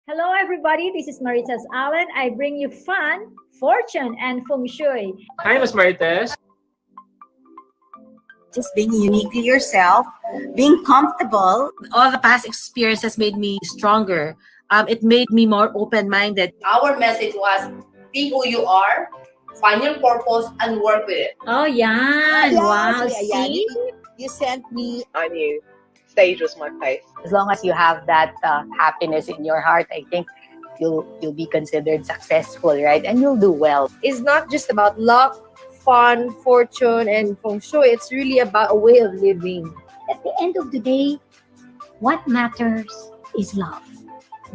Hello, everybody. This is Maritess Allen. I bring you fun, fortune, and feng shui. Hi, Miss Maritess. Just being uniquely yourself, being comfortable. All the past experiences made me stronger. It made me more open-minded. Our message was, be who you are, find your purpose, and work with it. Oh, yan. Wow. See? You sent me. I knew stage was my place. As long as you have that happiness in your heart, I think you'll be considered successful, right? And you'll do well. It's not just about luck, fun, fortune, and feng shui. It's really about a way of living. At the end of the day, what matters is love.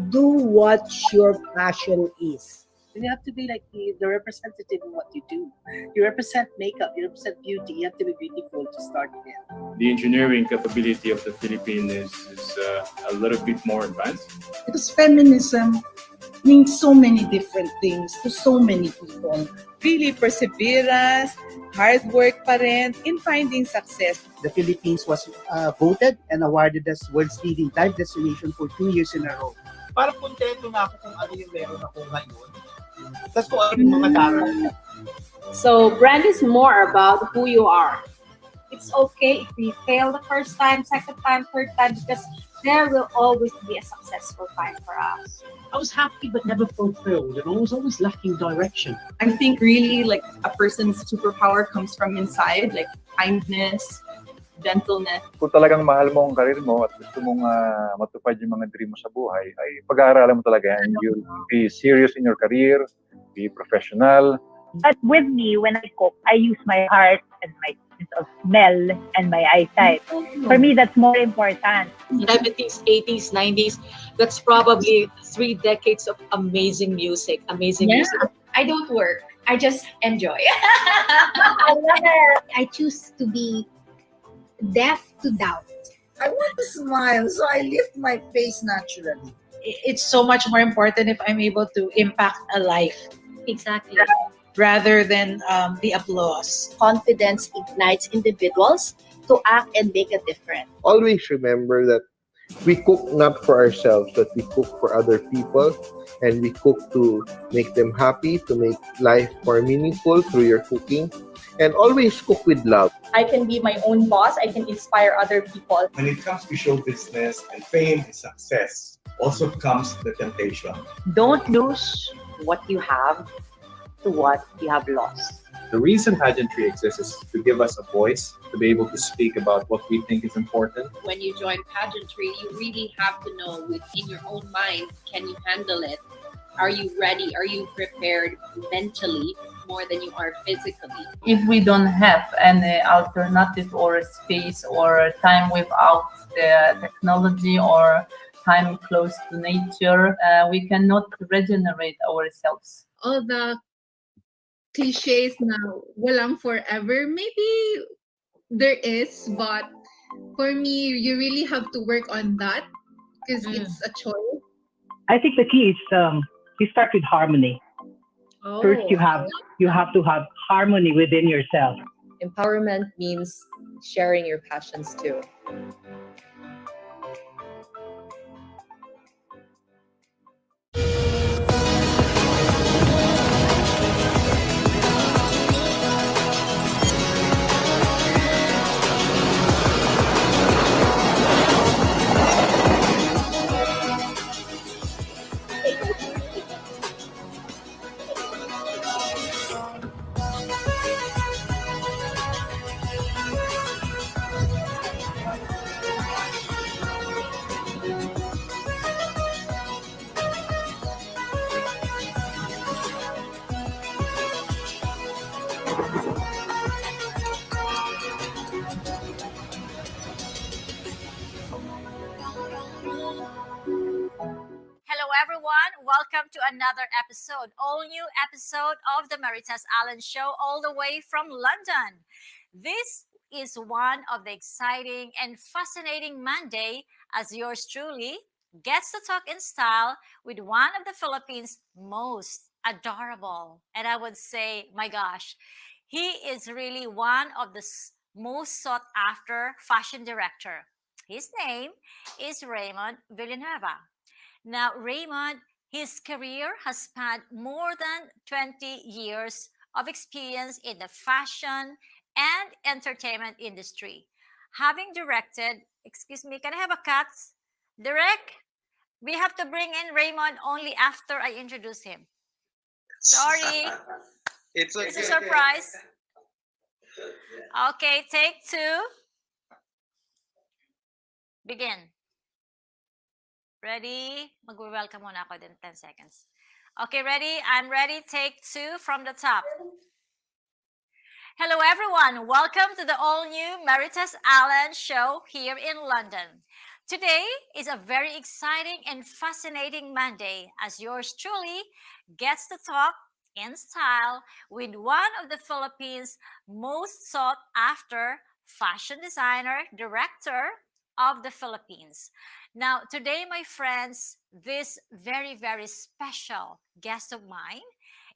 Do what your passion is. You have to be like the representative of what you do. You represent makeup, you represent beauty. You have to be beautiful to start with. The engineering capability of the Philippines is a little bit more advanced. Because feminism means so many different things to so many people. Really perseverance, hard work pa rin in finding success. The Philippines was voted and awarded as world's leading dive destination for 2 years in a row. Parang kontento na ako kung ano yung meron ako ngayon. Tapos kung ano yung mga dapat. So brand is more about who you are. It's okay if we fail the first time, second time, third time, because there will always be a successful time for us. I was happy but never fulfilled, and I was always lacking direction. I think really like a person's superpower comes from inside, like kindness, gentleness. Kung talagang mahal mo ang karir mo at gusto mong matupad yung mga dream mo sa buhay, ay pag-aaralan mo talaga yan. You'll be serious in your career, be professional. But with me, when I cook, I use my heart and my sense of smell and my eyesight. For me, that's more important. 70s, 80s, 90s, that's probably 3 decades of amazing music. Music. I don't work. I just enjoy. I love it. I choose to be deaf to doubt. I want to smile, so I lift my face naturally. It's so much more important if I'm able to impact a life. Exactly. Rather than the applause. Confidence ignites individuals to act and make a difference. Always remember that we cook not for ourselves, but we cook for other people, and we cook to make them happy, to make life more meaningful through your cooking, and always cook with love. I can be my own boss. I can inspire other people. When it comes to show business and fame and success, also comes the temptation. Don't lose what you have to what you have lost. The reason pageantry exists is to give us a voice, to be able to speak about what we think is important. When you join pageantry, you really have to know within your own mind, can you handle it? Are you ready? Are you prepared mentally more than you are physically? If we don't have any alternative or space or time without the technology or time close to nature, we cannot regenerate ourselves. All the cliches now, walang forever. Maybe there is, but for me, you really have to work on that because it's a choice. I think the key is you start with harmony. First, you have to have harmony within yourself. Empowerment means sharing your passions too. Hello, everyone. Welcome to another episode, all new episode of the Maritess Allen Show, all the way from London. This is one of the exciting and fascinating Monday as yours truly gets to talk in style with one of the Philippines' most adorable, and I would say, my gosh, he is really one of the most sought after fashion director. His name is Raymond Villanueva. Now, Raymond, his career has spanned more than 20 years of experience in the fashion and entertainment industry, having directed, excuse me, can I have a cut? Direct? We have to bring in Raymond only after I introduce him. Sorry. It's okay. It's a surprise. Okay, take two. Begin. Ready? Mag-welcome muna ako din 10 seconds. Okay, ready? I'm ready. Take two from the top. Hello, everyone. Welcome to the all-new Maritess Allen show here in London. Today is a very exciting and fascinating Monday as yours truly gets to talk in style with one of the Philippines' most sought after fashion designer, director of the Philippines. Now, today, my friends, this very, very special guest of mine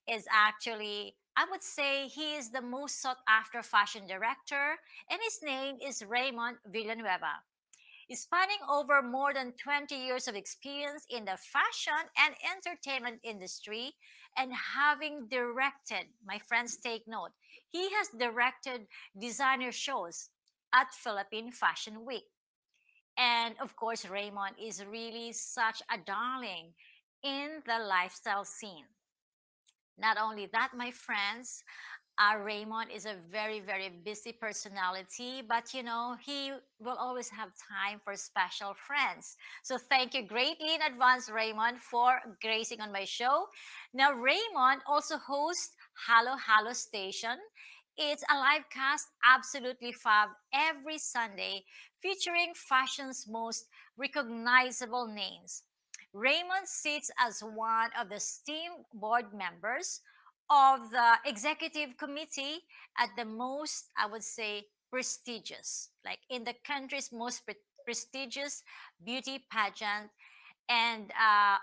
is actually, I would say, he is the most sought after fashion director, and his name is Raymond Villanueva. Spanning over more than 20 years of experience in the fashion and entertainment industry, and having directed, my friends take note, he has directed designer shows at Philippine Fashion Week. And of course, Raymond is really such a darling in the lifestyle scene. Not only that, my friends, Raymond is a very, very busy personality, but he will always have time for special friends. So thank you greatly in advance, Raymond, for gracing on my show. Now, Raymond also hosts Hello Hello Station. It's a live cast, Absolutely Fab, every Sunday, featuring fashion's most recognizable names. Raymond sits as one of the esteemed board members of the executive committee at the most, I would say, prestigious, like in the country's most prestigious beauty pageant. And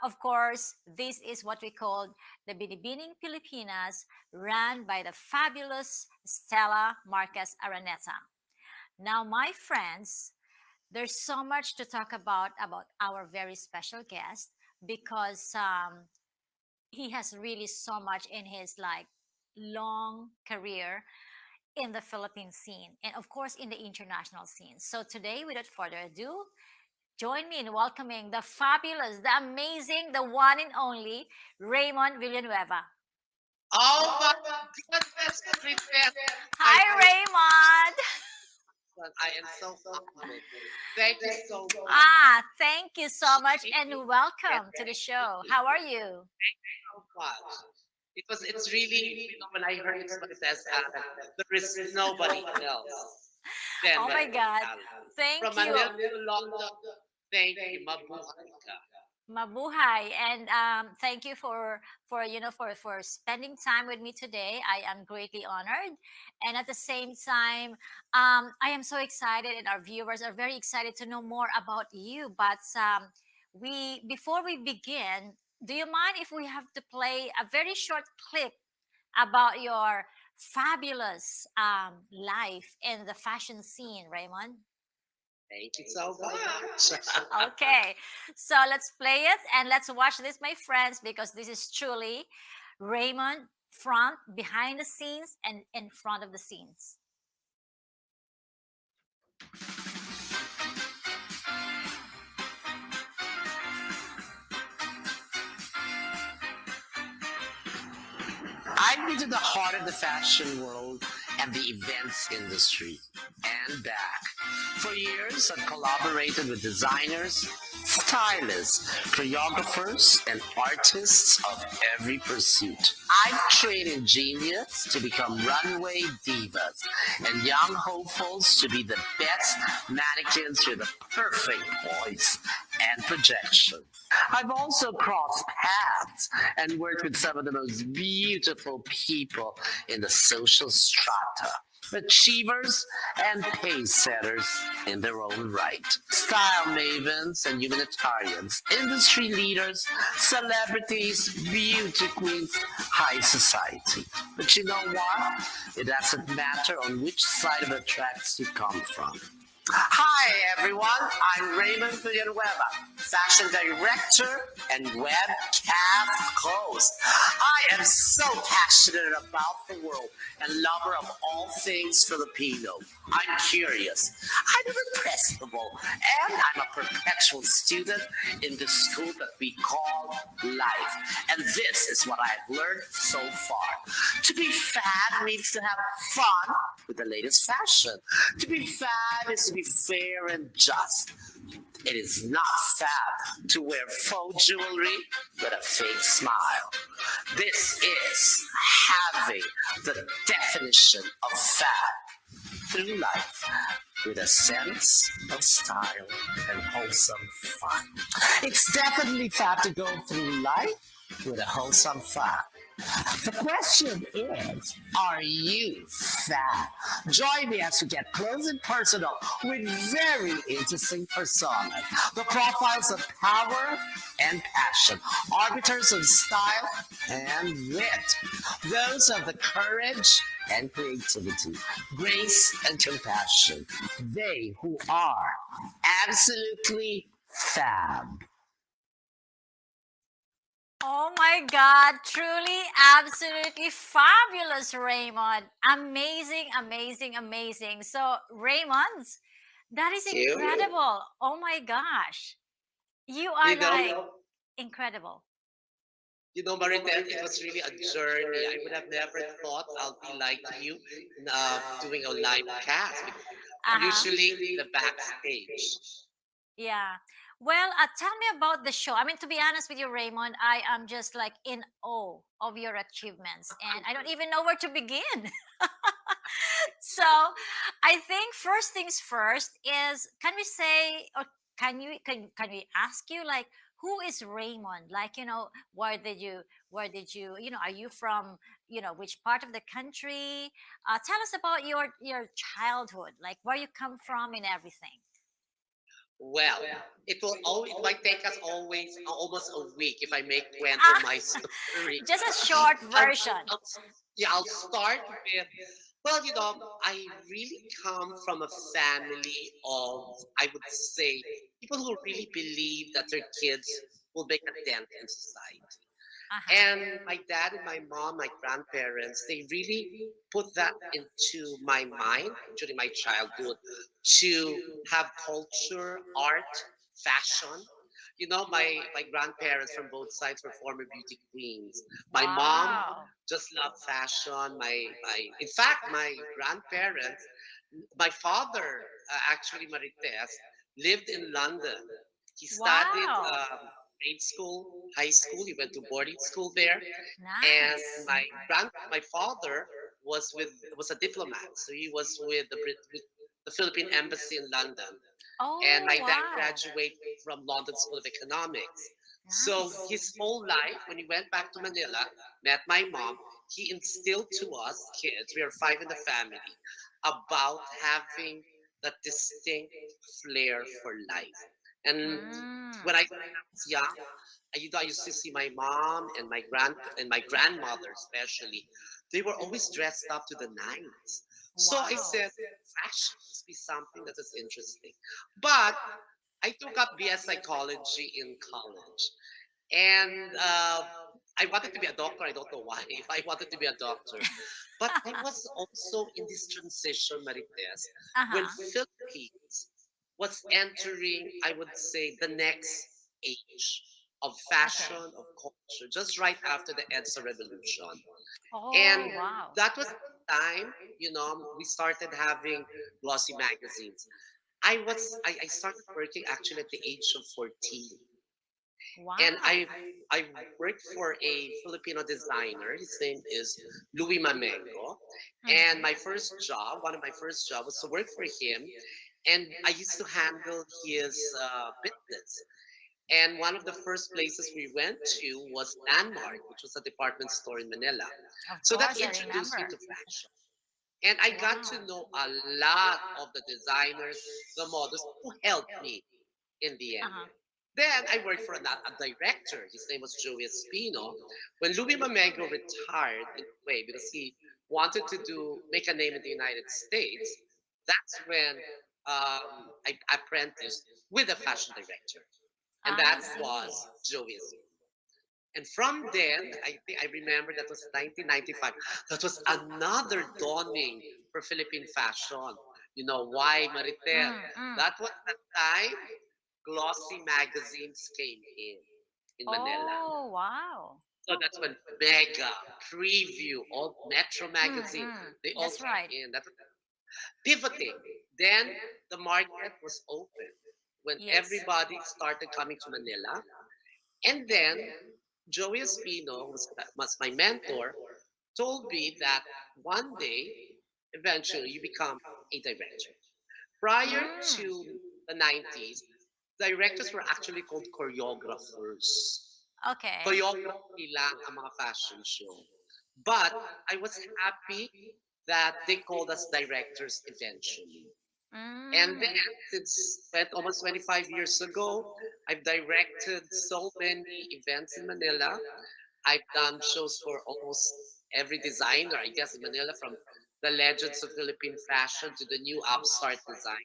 of course, this is what we call the Binibining Pilipinas, run by the fabulous Stella Marquez Araneta. Now, my friends, there's so much to talk about our very special guest because he has really so much in his like long career in the Philippine scene and of course in the international scene. So today, without further ado, join me in welcoming the fabulous, the amazing, the one and only Raymond Villanueva. Oh my goodness, prepare. Hi, Raymond. I am so honored. Thank you so much. Thank you so much and welcome to the show. How are you? Thank you so much. It's really, when I heard it's Maritess Allen, there is nobody else than Oh my Maritess God. Allen. Thank From you. Manila to London, thank you, mabuhay ka. Mabuhay, and thank you for spending time with me today. I am greatly honored, and at the same time, I am so excited, and our viewers are very excited to know more about you. But we before we begin, do you mind if we have to play a very short clip about your fabulous life in the fashion scene, Raymond? Thank you so much. Okay, so let's play it and let's watch this, my friends, because this is truly Raymond behind the scenes and in front of the scenes. I've been to the heart of the fashion world and the events industry and back. For years, I've collaborated with designers, stylists, choreographers, and artists of every pursuit. I've trained genius to become runway divas and young hopefuls to be the best mannequins with the perfect poise and projection. I've also crossed paths and worked with some of the most beautiful people in the social strata, achievers and pace setters in their own right, style mavens and humanitarians, industry leaders, celebrities, beauty queens, high society. But you know what? It doesn't matter on which side of the tracks you come from. Hi everyone, I'm Raymond Villanueva, fashion director and webcast host. I am so passionate about the world and lover of all things Filipino. I'm curious, I'm irrepressible, and I'm a perpetual student in the school that we call life. And this is what I've learned so far. To be fab means to have fun with the latest fashion. To be fab is to be fair and just. It is not fab to wear faux jewelry with a fake smile. This is having the definition of fab through life with a sense of style and wholesome fun. It's definitely fab to go through life with a wholesome fun. The question is, are you fab? Join me as we get close and personal with very interesting personas. The profiles of power and passion, arbiters of style and wit, those of the courage and creativity, grace and compassion, they who are absolutely fab. Oh my God, truly, absolutely fabulous, Raymond. Amazing, amazing, amazing. So, Raymond, that is Thank you. incredible. Oh my gosh. You are You like know, incredible. Marites, it was really a journey. I would have never thought I'll be like you doing a live cast. Uh-huh. Usually the backstage. Yeah. Well, tell me about the show. I mean, to be honest with you, Raymond, I am just like in awe of your achievements, and I don't even know where to begin. So, I think first things first is, can we say, or can we ask you, like, who is Raymond? Like, where did you are you from, which part of the country? Tell us about your childhood, like where you come from and everything. Well, it might take us always almost a week if I make cuento Ah, my story. just a short I'll, version. I'll, yeah, I'll start with, well, I really come from a family of, I would say, people who really believe that their kids will make a dent in society. And my dad and my mom, my grandparents, they really put that into my mind during my childhood to have culture, art, fashion. My grandparents from both sides were former beauty queens. My mom Wow. just loved fashion. In fact, my grandparents, my father, actually Maritess, lived in London. He studied Wow. grade school, high school. He went to boarding school there, and Nice. my father was a diplomat, so he was with the Philippine Embassy in London, and Oh, my dad wow. graduated from London School of Economics. So Nice. his whole life, when he went back to Manila, met my mom, he instilled to us kids, we are five in the family, about having that distinct flair for life. And Mm. when I was young, I used to see my mom and my grandmother especially. They were always dressed up to the nines. So I Wow. said, fashion must be something that is interesting. But I took up BS psychology in college, and I wanted to be a doctor. I don't know why. I wanted to be a doctor, but I was also in this transition, Marites, when Uh-huh. Philippines was entering, I would say, the next age of fashion, Okay. of culture, just right after the EDSA revolution. Oh, And wow. that was the time, we started having glossy magazines. I started working actually at the age of 14. And Wow. I worked for a Filipino designer. His name is Louis Mamengo. And Mhm. my first job, one of my first jobs, was to work for him. And I used to handle his business. And one of the first places we went to was Landmark, which was a department store in Manila. Of So that course, I introduced me remember. to fashion. And I got to Wow. know a lot of the designers, the models who helped me in the end. Uh-huh. Then I worked for a director. His name was Joey Espino. When Louis Mamego retired, in a way, because he wanted to make a name in the United States, that's when I apprenticed with a fashion director, and that was Joey. And from then, I think I remember that was 1995. That was another dawning for Philippine fashion. You know why, Marites? That was the time glossy magazines came in Manila. Oh, wow. So that's when Mega, Preview, all Metro magazine, they all That's came right. in. That was pivoting. Then the market was open when Yes. everybody started coming to Manila. And then Joey Espino, was my mentor, told me that one day, eventually, you become a director. Prior to the 90s, directors were actually called choreographers. Okay. Choreography lang ang mga fashion show. But I was happy that they called us directors eventually. And then, since almost 25 years ago, I've directed so many events in Manila. I've done shows for almost every designer, I guess, in Manila, from the legends of Philippine fashion to the new upstart design.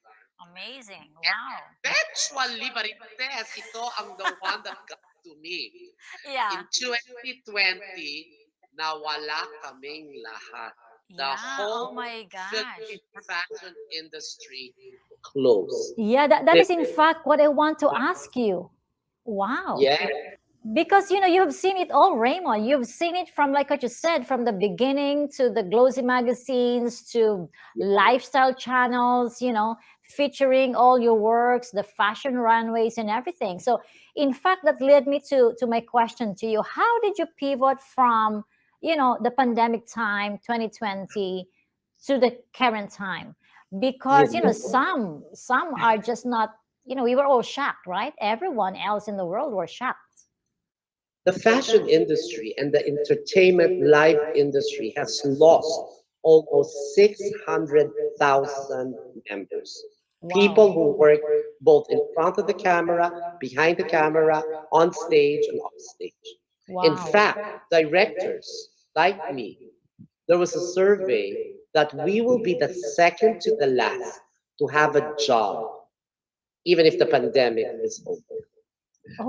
Amazing. Wow. Eventually, Marites, ito ang the one that got to me. Yeah. In 2020, nawala kaming lahat. The Yeah. Oh whole my gosh. Philippine fashion industry closed. Yeah, that is in fact what I want to ask you. Wow. Yeah. Because you've seen it all, Raymond. You've seen it from, like what you said, from the beginning to the glossy magazines to lifestyle channels, featuring all your works, the fashion runways and everything. So in fact, that led me to my question to you. How did you pivot from the pandemic time 2020 to the current time? Because some are just not, we were all shocked, right? Everyone else in the world were shocked. The fashion industry and the entertainment live industry has lost almost 600,000 members. People who work both in front of the camera, behind the camera, on stage, and off stage. In fact, directors like me, there was a survey that we will be the second to the last to have a job, even if the pandemic is over.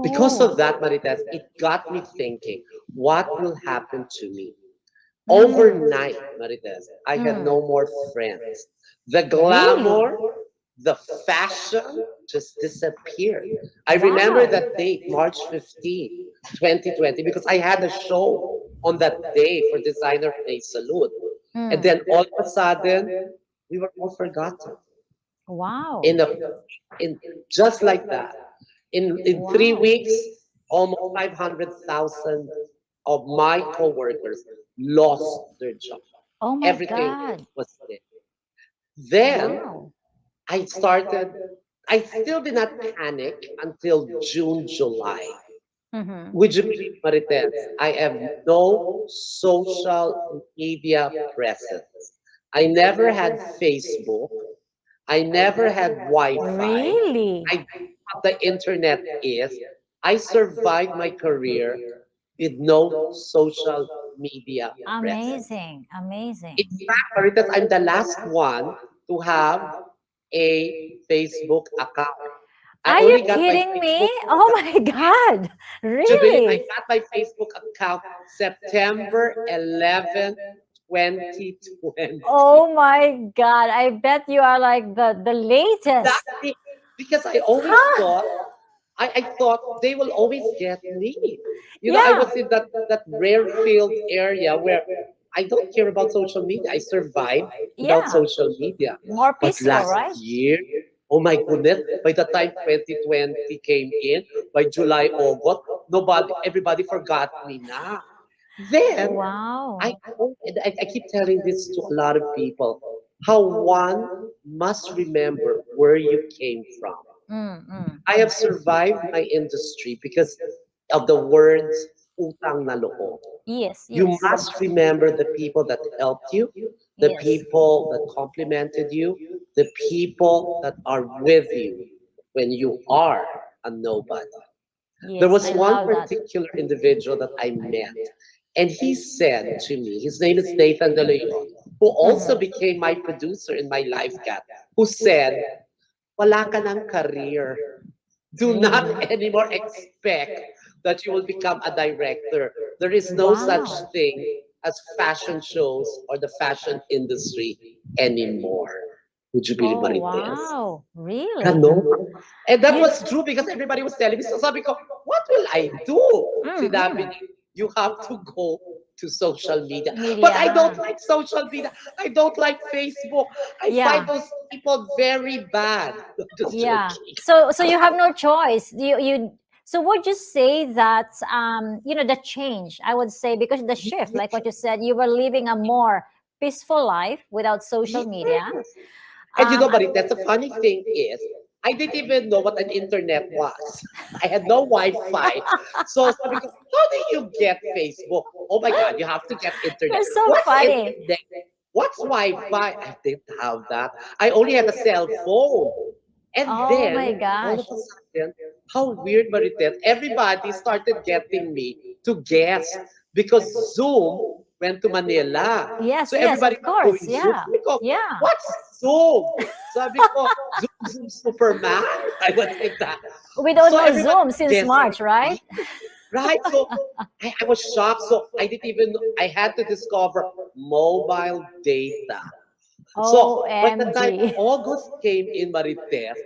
Because of that, Marites, it got me thinking, what will happen to me? Overnight, Marites, I had no more friends. The glamour, the fashion just disappeared. I remember that date, March 15, 2020, because I had a show on that day for Designer Day Salute. And then all of a sudden, we were all forgotten. Wow. In just like that. In 3 weeks, almost 500,000 of my coworkers lost their job. Oh my Everything God. was dead. Then I still did not panic until June, July. Would you believe, Marites, I have no social media presence. I never had Facebook. I never had Wi-Fi. Really? I didn't know what the internet is. I survived my career with no social media presence. Amazing. Amazing. In fact, Marites, I'm the last one to have a Facebook account. I Are you only got my kidding me? Facebook Oh my God. to believe I Really? got my Facebook account September 11, 2020. Oh my God. I bet you are like the latest. Exactly, because I always thought I thought they will always get me. I was in that rare field area where I don't care about social media. I survived without Yeah. social media. More But peaceful, last right? year, oh my goodness, by the time 2020 came in, by July, August, everybody forgot me now. Then Wow. I keep telling this to a lot of people, how one must remember where you came from. I have survived my industry because of the words utang na loob. Yes, You yes. must remember the people that helped you, the Yes. people that complimented you, the people that are with you when you are a nobody. There Yes, was I one love that. particular individual that I met, and he said to me, his name is Nathan De Leon, who also became my producer in my live cat, who said, wala ka ng career. Do not anymore expect that you will become a director. There is no such thing as fashion shows or the fashion industry anymore. Would you believe, Oh, Marites? wow. Really? Ganon. And that was true because everybody was telling me. So sabi ko, what will I do? Sinabi niya, you have to go to social media. But I don't like social media. I don't like Facebook. I find those people very bad. Just Yeah. joking. So you have no choice. So would you say that the change, I would say, because the shift, like what you said, you were living a more peaceful life without social media. And you know, Marites, the funny thing is, I didn't even know what an internet was. I had no Wi-Fi. So sabi ko, how do you get Facebook? Oh my God, you have to get internet. You're so What's funny. internet? What's Wi-Fi? I didn't have that. I only had a cell phone. And Oh my then, all gosh. of a sudden, how weird, Marites, everybody started getting me to guess because Zoom went to Manila. Yes, So yes, everybody of was course. doing Zoom. Yeah. Sabi ko, Yeah. what's Zoom? Sabi ko, Zoom Superman? I was like that. We don't So know everybody Zoom was since guessing. March, right? Right? So I was shocked. So I didn't even know. I had to discover mobile data. So by the time OMG. August came in, Marites,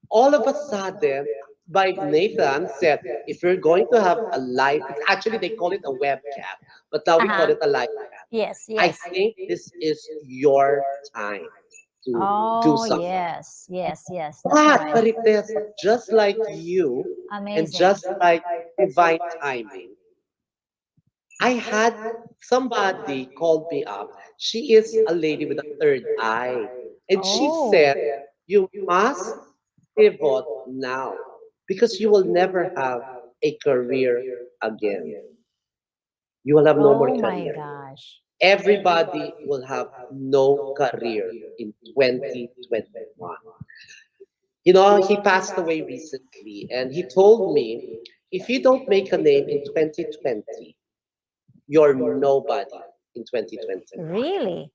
all of a sudden, by Nathan said, if you're going to have a live, actually they call it a webcam, but now we call it a live cam. Yes, I yes. think this is your time to do Oh, something. yes, yes, yes. That's But right. Marites, just like you, and Amazing. just like divine timing, I had somebody called me up. She is a lady with a third eye. And she said, you must pivot now because you will never have a career again. You will have no more Oh my career. gosh. Everybody will have no career in 2021. You know, he passed away recently and he told me, if you don't make a name in 2020, you're nobody in 2021. Really?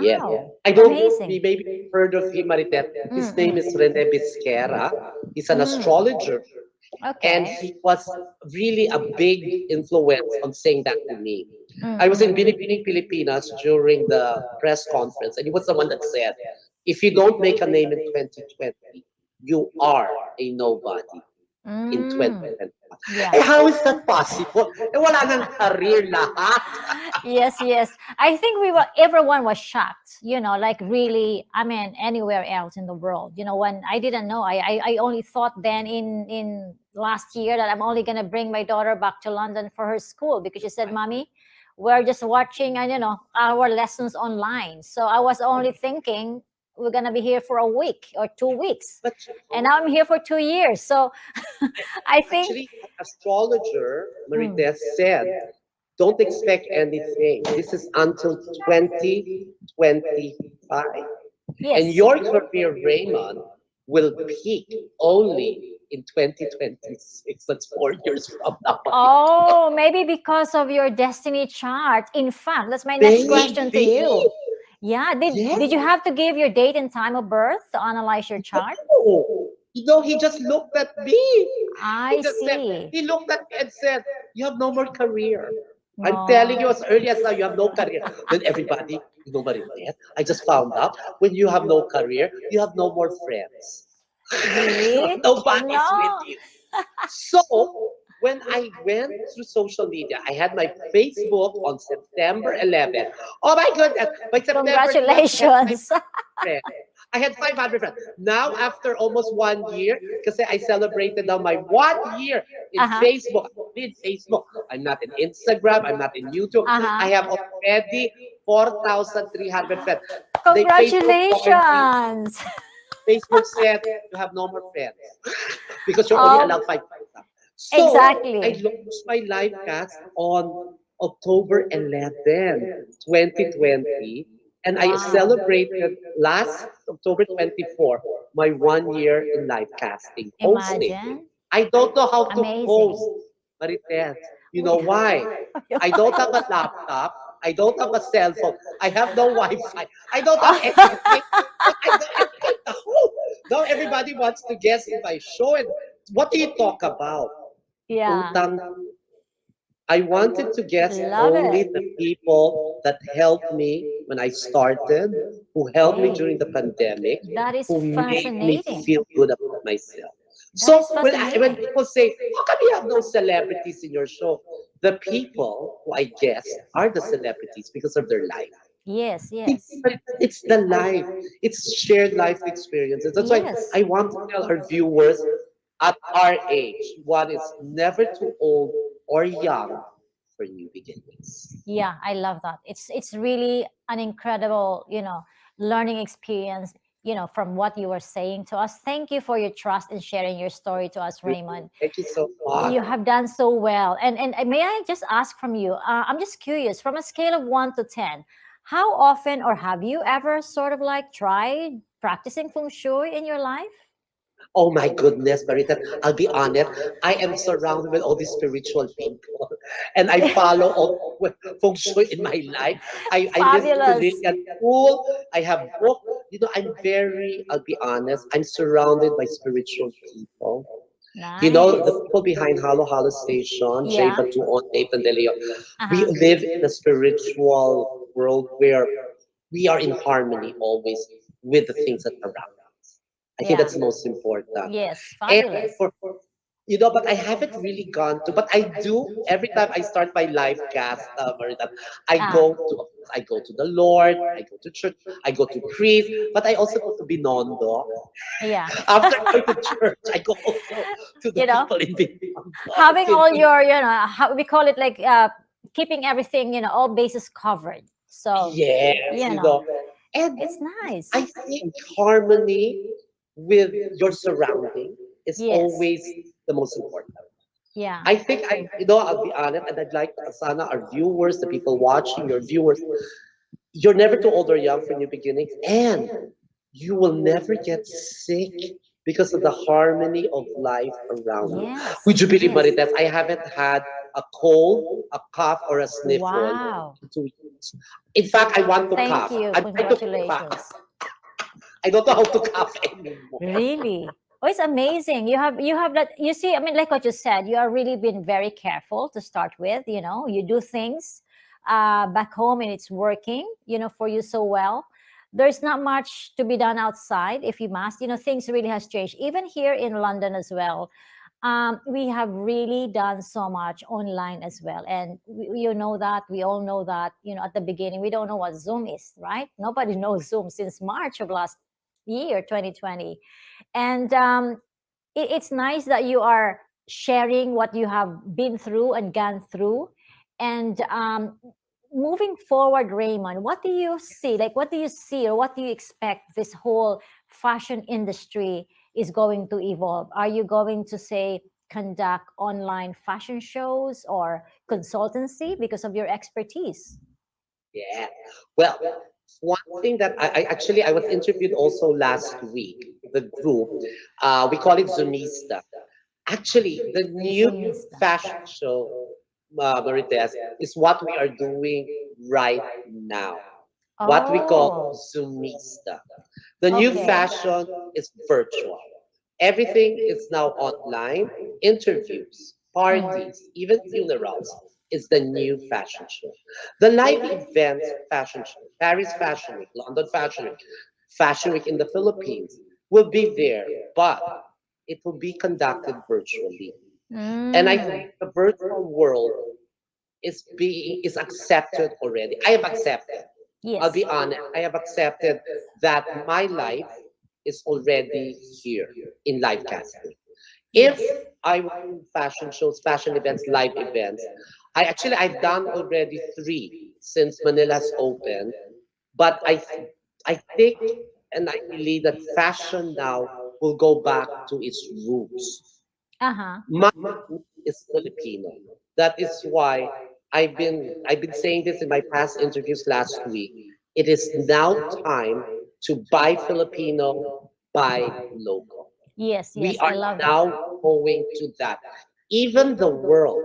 Yeah. Wow. I don't, Amazing. you maybe heard of him, Maritet. His name is Rene Bisquera. He's an astrologer. And Okay. he was really a big influence on saying that to me. I was in Binibining Pilipinas during the press conference, and he was the one that said, if you don't make a name in 2020, you are a nobody in 2021. Yeah. Eh, how is that possible? Eh, wala nang career lahat. Yes, yes. I think everyone was shocked, like really, I mean, anywhere else in the world, when I didn't know, I only thought then in last year that I'm only going to bring my daughter back to London for her school because she said, Mommy, we're just watching, our lessons online. So I was only thinking we're going to be here for a week or 2 weeks. And now I'm here for 2 years. So I think Actually, an astrologer, Maritess, said, don't expect anything. This is until 2025. yes. And your career, Raymond, will peak only in 2026. That's 4 years from now. Oh, maybe because of your destiny chart. In fact, that's my next question to Maybe. you. Yeah, did you have to give your date and time of birth to analyze your chart? Oh, he just looked at me. I He just said, see. he looked at me and said, you have no more career. I'm No. telling you as early as now, you have no career. Then everybody, nobody yet. I just found out when you have no career, you have no more friends. Really? Nobody's No. with you. So when I went through social media, I had my Facebook on September 11th. Oh my goodness! By September 12th, Congratulations. I had 500 friends. Now, after almost 1 year, because I celebrated now my 1 year in Facebook. I'm in Facebook. I'm not in Instagram. I'm not in YouTube. I have already 4,300 friends. Congratulations. Facebook said you have no more friends because you're only allowed 5 friends. So Exactly. I launched my live cast on October 11, 2020. And I celebrated last October 24, my 1 year in live casting, hosting. Imagine. I don't know how to Amazing. host, Maritess. You know why? I don't have a laptop. I don't have a cell phone. I have no Wi-Fi. I don't have anything. Now everybody wants to guess in my show. And what do you talk about? Yeah. Utang. I wanted to guess Love only it. the people that helped me when I started, who helped me Okay. during the pandemic, That is who made me fascinating. feel good about myself. That is So when fascinating. people say, "How come you have no celebrities in your show?" The people who I guess are the celebrities because of their life. Yes, yes. But it's the life. It's shared life experiences. That's why Yes. I want to tell our viewers at our age, one is never too old or young for new beginnings. Yeah, I love that. It's really an incredible, learning experience, from what you were saying to us. Thank you for your trust and sharing your story to us, Raymond. Thank you so much. You have done so well. And may I just ask from you, I'm just curious, from a scale of 1 to 10, how often or have you ever sort of like tried practicing feng shui in your life? Oh my goodness, Maritess, I'll be honest, I am surrounded with all these spiritual people. And I follow all feng shui in my life. I listen to Fabulous. Lillian Pool. I have book. I'll be honest, I'm surrounded by spiritual people. The Nice. people behind Halo Halo Station, Jay Yeah. Batuon, Nathan De Leon, we Uh-huh. live in a spiritual world where we are in harmony always with the things that are around us. I think Yeah. that's the most important. Yes, And fabulous. but I haven't really gone to, but I do every time I start my live cast, Marita, Ah. I go to the Lord, I go to church, I go to priest, but I also go to Binondo. Yeah. After going to church, I go also to the You know, people in Binondo. having all your, how we call it, like keeping everything, all bases covered. So, Yes, you know, and it's nice. I think harmony with your surrounding is Yes. always the most important. Yeah. I think I'll be honest, and I'd like Asana, our viewers, the people watching, your viewers, you're never too old or young for new beginnings, and you will never get sick because of the harmony of life around you. Yes. Would you believe, Yes. Marites, I haven't had a cold, a cough, or a sniffle Wow. in 2 weeks. In fact, I want to Thank cough. you. I'm trying to cough. Congratulations. I don't know how to cough anymore. Really? Oh, it's amazing. You have that, you see, I mean, like what you said, you are really been very careful to start with, you do things back home and it's working, for you so well. There's not much to be done outside if you must, things really has changed. Even here in London as well. We have really done so much online as well. And we all know that, at the beginning, we don't know what Zoom is, right? Nobody knows Zoom since March of last year, 2020. And it's nice that you are sharing what you have been through and gone through. And moving forward, Raymond, what do you see? Like, what do you see or what do you expect this whole fashion industry is going to evolve? Are you going to say conduct online fashion shows or consultancy because of your expertise? Yeah. Well, one thing that I was interviewed also last week, the group, we call it Zoomista. Actually, the new Zoomista. fashion show, Marites, is what we are doing right now. What we call Oh, Zoomista. The new okay. fashion is virtual. Everything is now online. Interviews, parties, even funerals is the new fashion show. The live events fashion show, Paris Fashion Week, London Fashion Week in the Philippines will be there, but it will be conducted virtually. And I Mm. think the virtual world is accepted already. I have accepted. I'll Yes. be honest. I have accepted that my life is already here in live casting. If Yes. I were in fashion shows, fashion events, live events, I've done already 3 since Manila's opened. But I think and I believe that fashion now will go back to its roots. Uh-huh. My root is Filipino. That is why I've been saying this in my past interviews last week. It is now time to buy Filipino, buy local. Yes, We yes, I are love that. now going to that. Even the world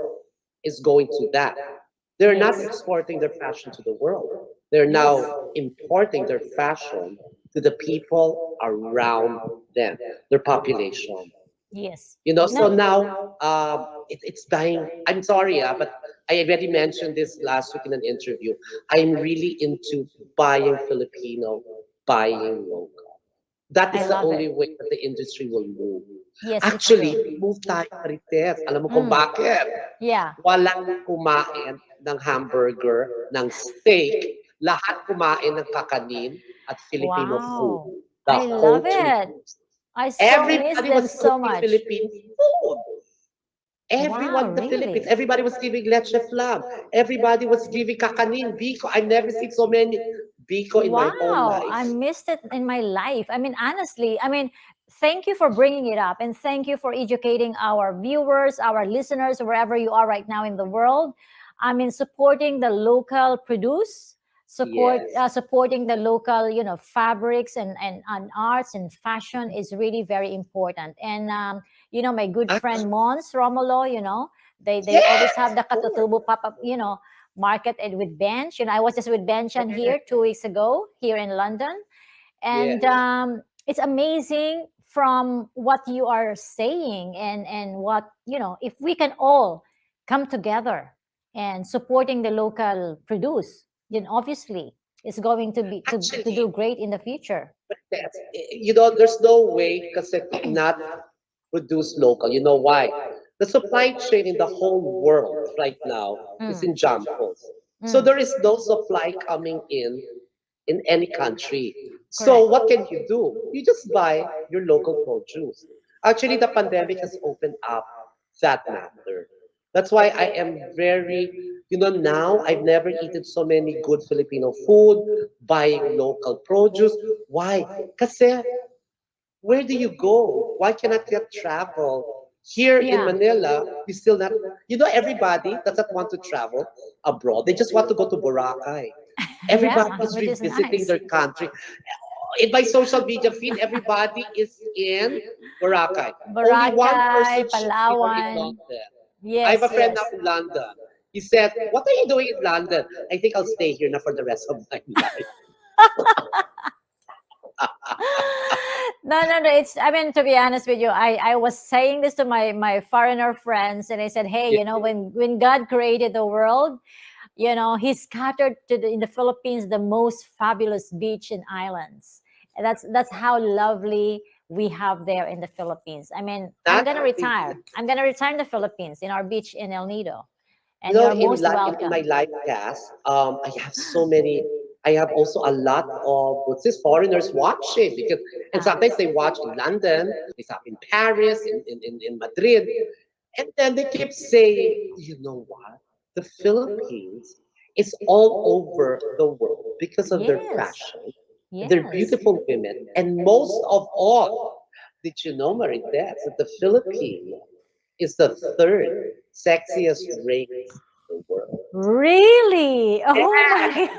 is going to that. They're not Yes. exporting their fashion to the world. They're Yes. now importing their fashion to the people around them, their population. Yes. You know, so No. now it's dying. I'm sorry, but I already mentioned this last week in an interview. I'm really into buying Filipino, buying local. That I is the love it. only way that the industry will move. Yes, it's Actually, true. move tayo, Marites. Alam mo kung Mm. bakit? Yeah. Walang kumain ng hamburger, ng steak. Lahat kumain ng kakanin at Filipino food. Wow. The I whole love two it. years. I so miss Everybody them was so cooking much. Philippine food. Wow, Everyone in the Philippines, really? everybody was giving leche flan. Everybody was giving kakanin, biko. I've never seen so many biko in my whole Wow, I life. missed it in my life. I mean, honestly, I mean, thank you for bringing it up and thank you for educating our viewers, our listeners, wherever you are right now in the world. I mean, supporting the local produce, Yes. supporting the local, fabrics and arts and fashion is really very important. And my good friend Mons Romulo, they always have the katutubo pop up, market and with bench. I was just with Benchan here 2 weeks ago here in London, and Yes. it's amazing from what you are saying and what if we can all come together and supporting the local produce, then obviously it's going to be to do Actually, great in the future. that's, there's no way kasi not produce local. You know why? The supply chain in the whole world right now is in jumpos. So there is no supply coming in any country. So Correct. what can you do? You just buy your local produce. Actually, the pandemic has opened up that matter. That's why I am very, now I've never eaten so many good Filipino food, buying local produce. Why? Kasi where do you go? Why cannot you travel? Here in Yeah. Manila, we still not, everybody doesn't want to travel abroad. They just want to go to Boracay. Everybody Yeah, is which is revisiting nice. their country. In my social media feed, everybody is in Boracay. Only one Boracay, person should be here in Palawan. London. I have Yes, a friend yes. now in London. He said, "What are you doing in London?" I think I'll stay here now for the rest of my life. No, no, no. I mean, to be honest with you, I was saying this to my foreigner friends, and I said, hey, Yeah. when God created the world, He scattered in the Philippines the most fabulous beach and islands. And that's how lovely we have there in the Philippines. I mean, I'm That gonna retire. I'm gonna retire in the Philippines in our beach in El Nido, and you're in most in my welcome. live cast, I have so many. I have also a lot of what's this foreigners watching because, and sometimes they watch in London, they stop in Paris, in Madrid, and then they keep saying, you know what, the Philippines is all over the world because of their Yes, fashion, their yes. beautiful women, and most of all, did you know, Marites, that the Philippines is the third sexiest race in the world. Really? Oh my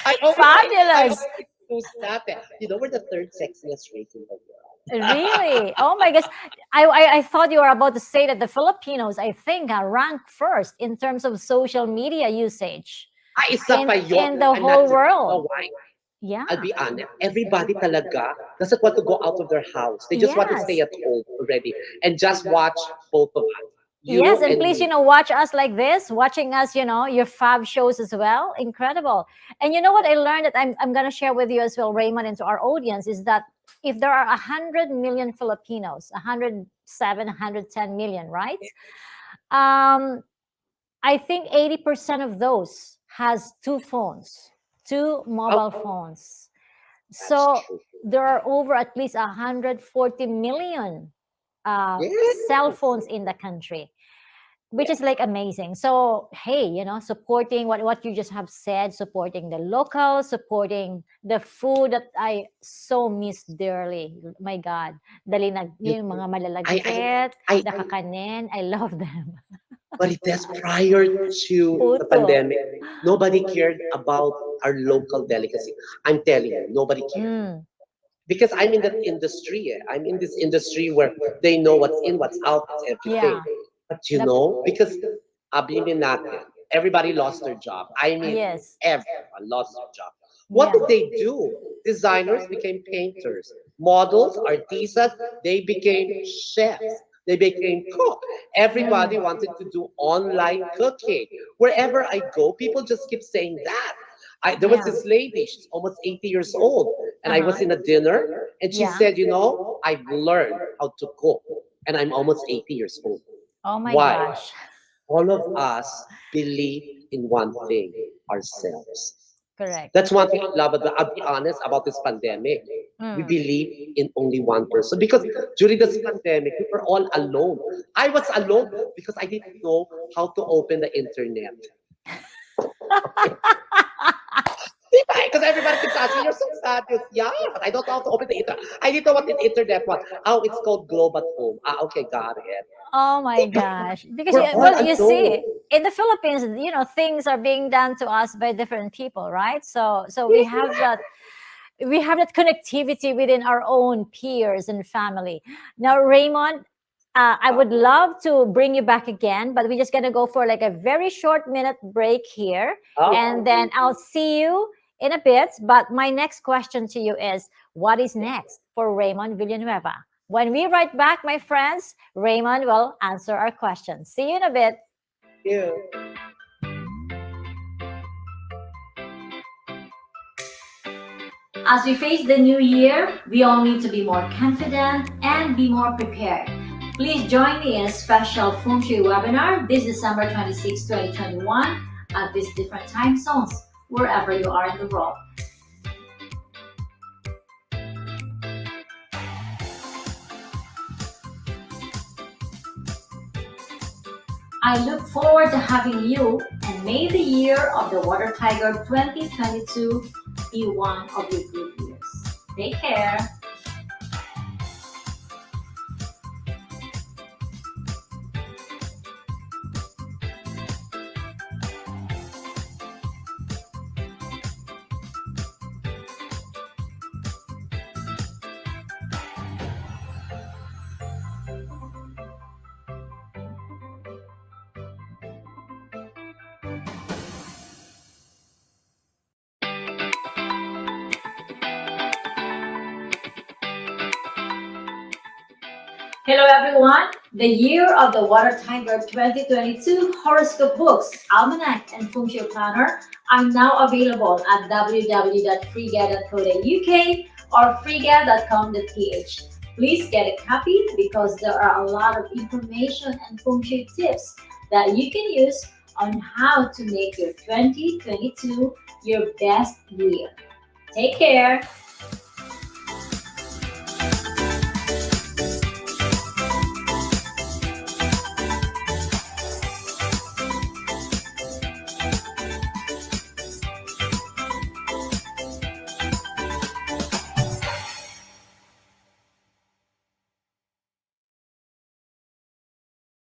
I always I fabulous. always use that. We're the third sexiest race in the world. Really? Oh my gosh. I thought you were about to say that the Filipinos, I think, are ranked first in terms of social media usage Isa pa yun. in the I'm not whole just, you know world. why? Yeah. I'll be honest. Everybody talaga doesn't want to go out of their house. They just want to Yes. stay at home already and just watch both of us. Yes, You and and please, me. watch us like this, watching us, your fab shows as well. Incredible. And you know what I learned that I'm gonna share with you as well, Raymond, and to our audience is that if there are 100 million Filipinos, 107, 110 million, right? Um, I think 80% of those has two phones, two mobile phones. So there are over at least 140 million cell phones in the country, which is like amazing. So hey, supporting what you just have said, supporting the local, supporting the food that I so miss dearly. My God, yung mga malalagkit, I the kakanin, I love them. But it is prior to the Puto. pandemic, nobody cared about our local delicacy. I'm telling you, nobody cared. Because I'm in that industry. I'm in this industry where they know what's in, what's out, everything. Yeah. But because sabihin natin, everybody lost their job. I mean, Yes. everyone lost their job. What did they do? Designers became painters. Models, artisans, they became chefs. They became cook. Everybody wanted to do online cooking. Wherever I go, people just keep saying that. There was Yeah. this lady, she's almost 80 years old, and I was Uh-huh. in a dinner, and she Yeah. said, I've learned how to cook, and I'm almost 80 years old. Oh my Why? gosh. All of us believe in one thing, ourselves. Correct. That's one thing I love. I'll be honest about this pandemic. We Mm. believe in only one person because during this pandemic, we were all alone. I was alone because I didn't know how to open the internet. Because everybody keeps asking, you're so sad. Yeah, but I don't know how to open the internet. I didn't know what the internet was. Oh, it's called Globe at Home. Okay, got it. Oh my gosh. Because We're all well, you see, alone. in the Philippines, things are being done to us by different people, right? So we have that connectivity within our own peers and family. Now, Raymond, I would love to bring you back again, but we're just gonna go for like a very short minute break here, and then I'll see you in a bit. But my next question to you is, what is next for Raymond Villanueva? When we write back, my friends, Raymond will answer our questions. See you in a bit. Yeah. As we face the new year, we all need to be more confident and be more prepared. Please join me in a special Feng Shui webinar this December 26, 2021 at these different time zones, wherever you are in the world. I look forward to having you, and may the year of the Water Tiger 2022 be one of your good years. Take care. Hello everyone! The Year of the Water Tiger 2022 horoscope books, almanac, and feng shui planner are now available at www.freega.co.uk or freega.com.ph. Please get a copy because there are a lot of information and feng shui tips that you can use on how to make your 2022 your best year. Take care!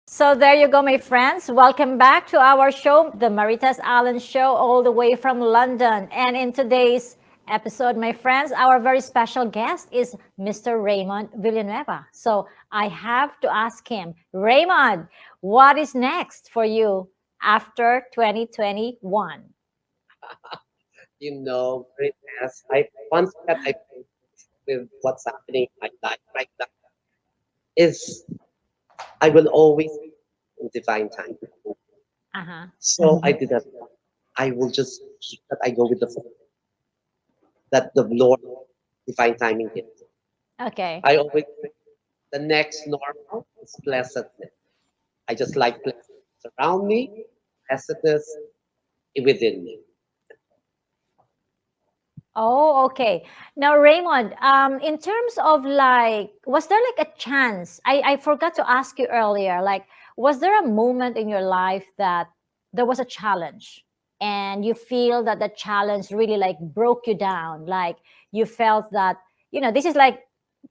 So there you go, my friends. Welcome back to our show, the Maritess Allen Show, all the way from London. And in today's episode, my friends, our very special guest is Mr. Raymond Villanueva. So I have to ask him, Raymond, what is next for you after 2021? Maritess, I once that I with what's happening in my life right now is I will always be in divine time. Uh-huh. So I did that. I will just keep that I go with the flow that the Lord divine timing is. Okay. I always think the next normal is blessedness. I just like blessedness around me, blessedness within me. Oh, okay. Now, Raymond, in terms of was there like a chance? I forgot to ask you earlier, was there a moment in your life that there was a challenge and you feel that the challenge really broke you down? Like you felt that, this is like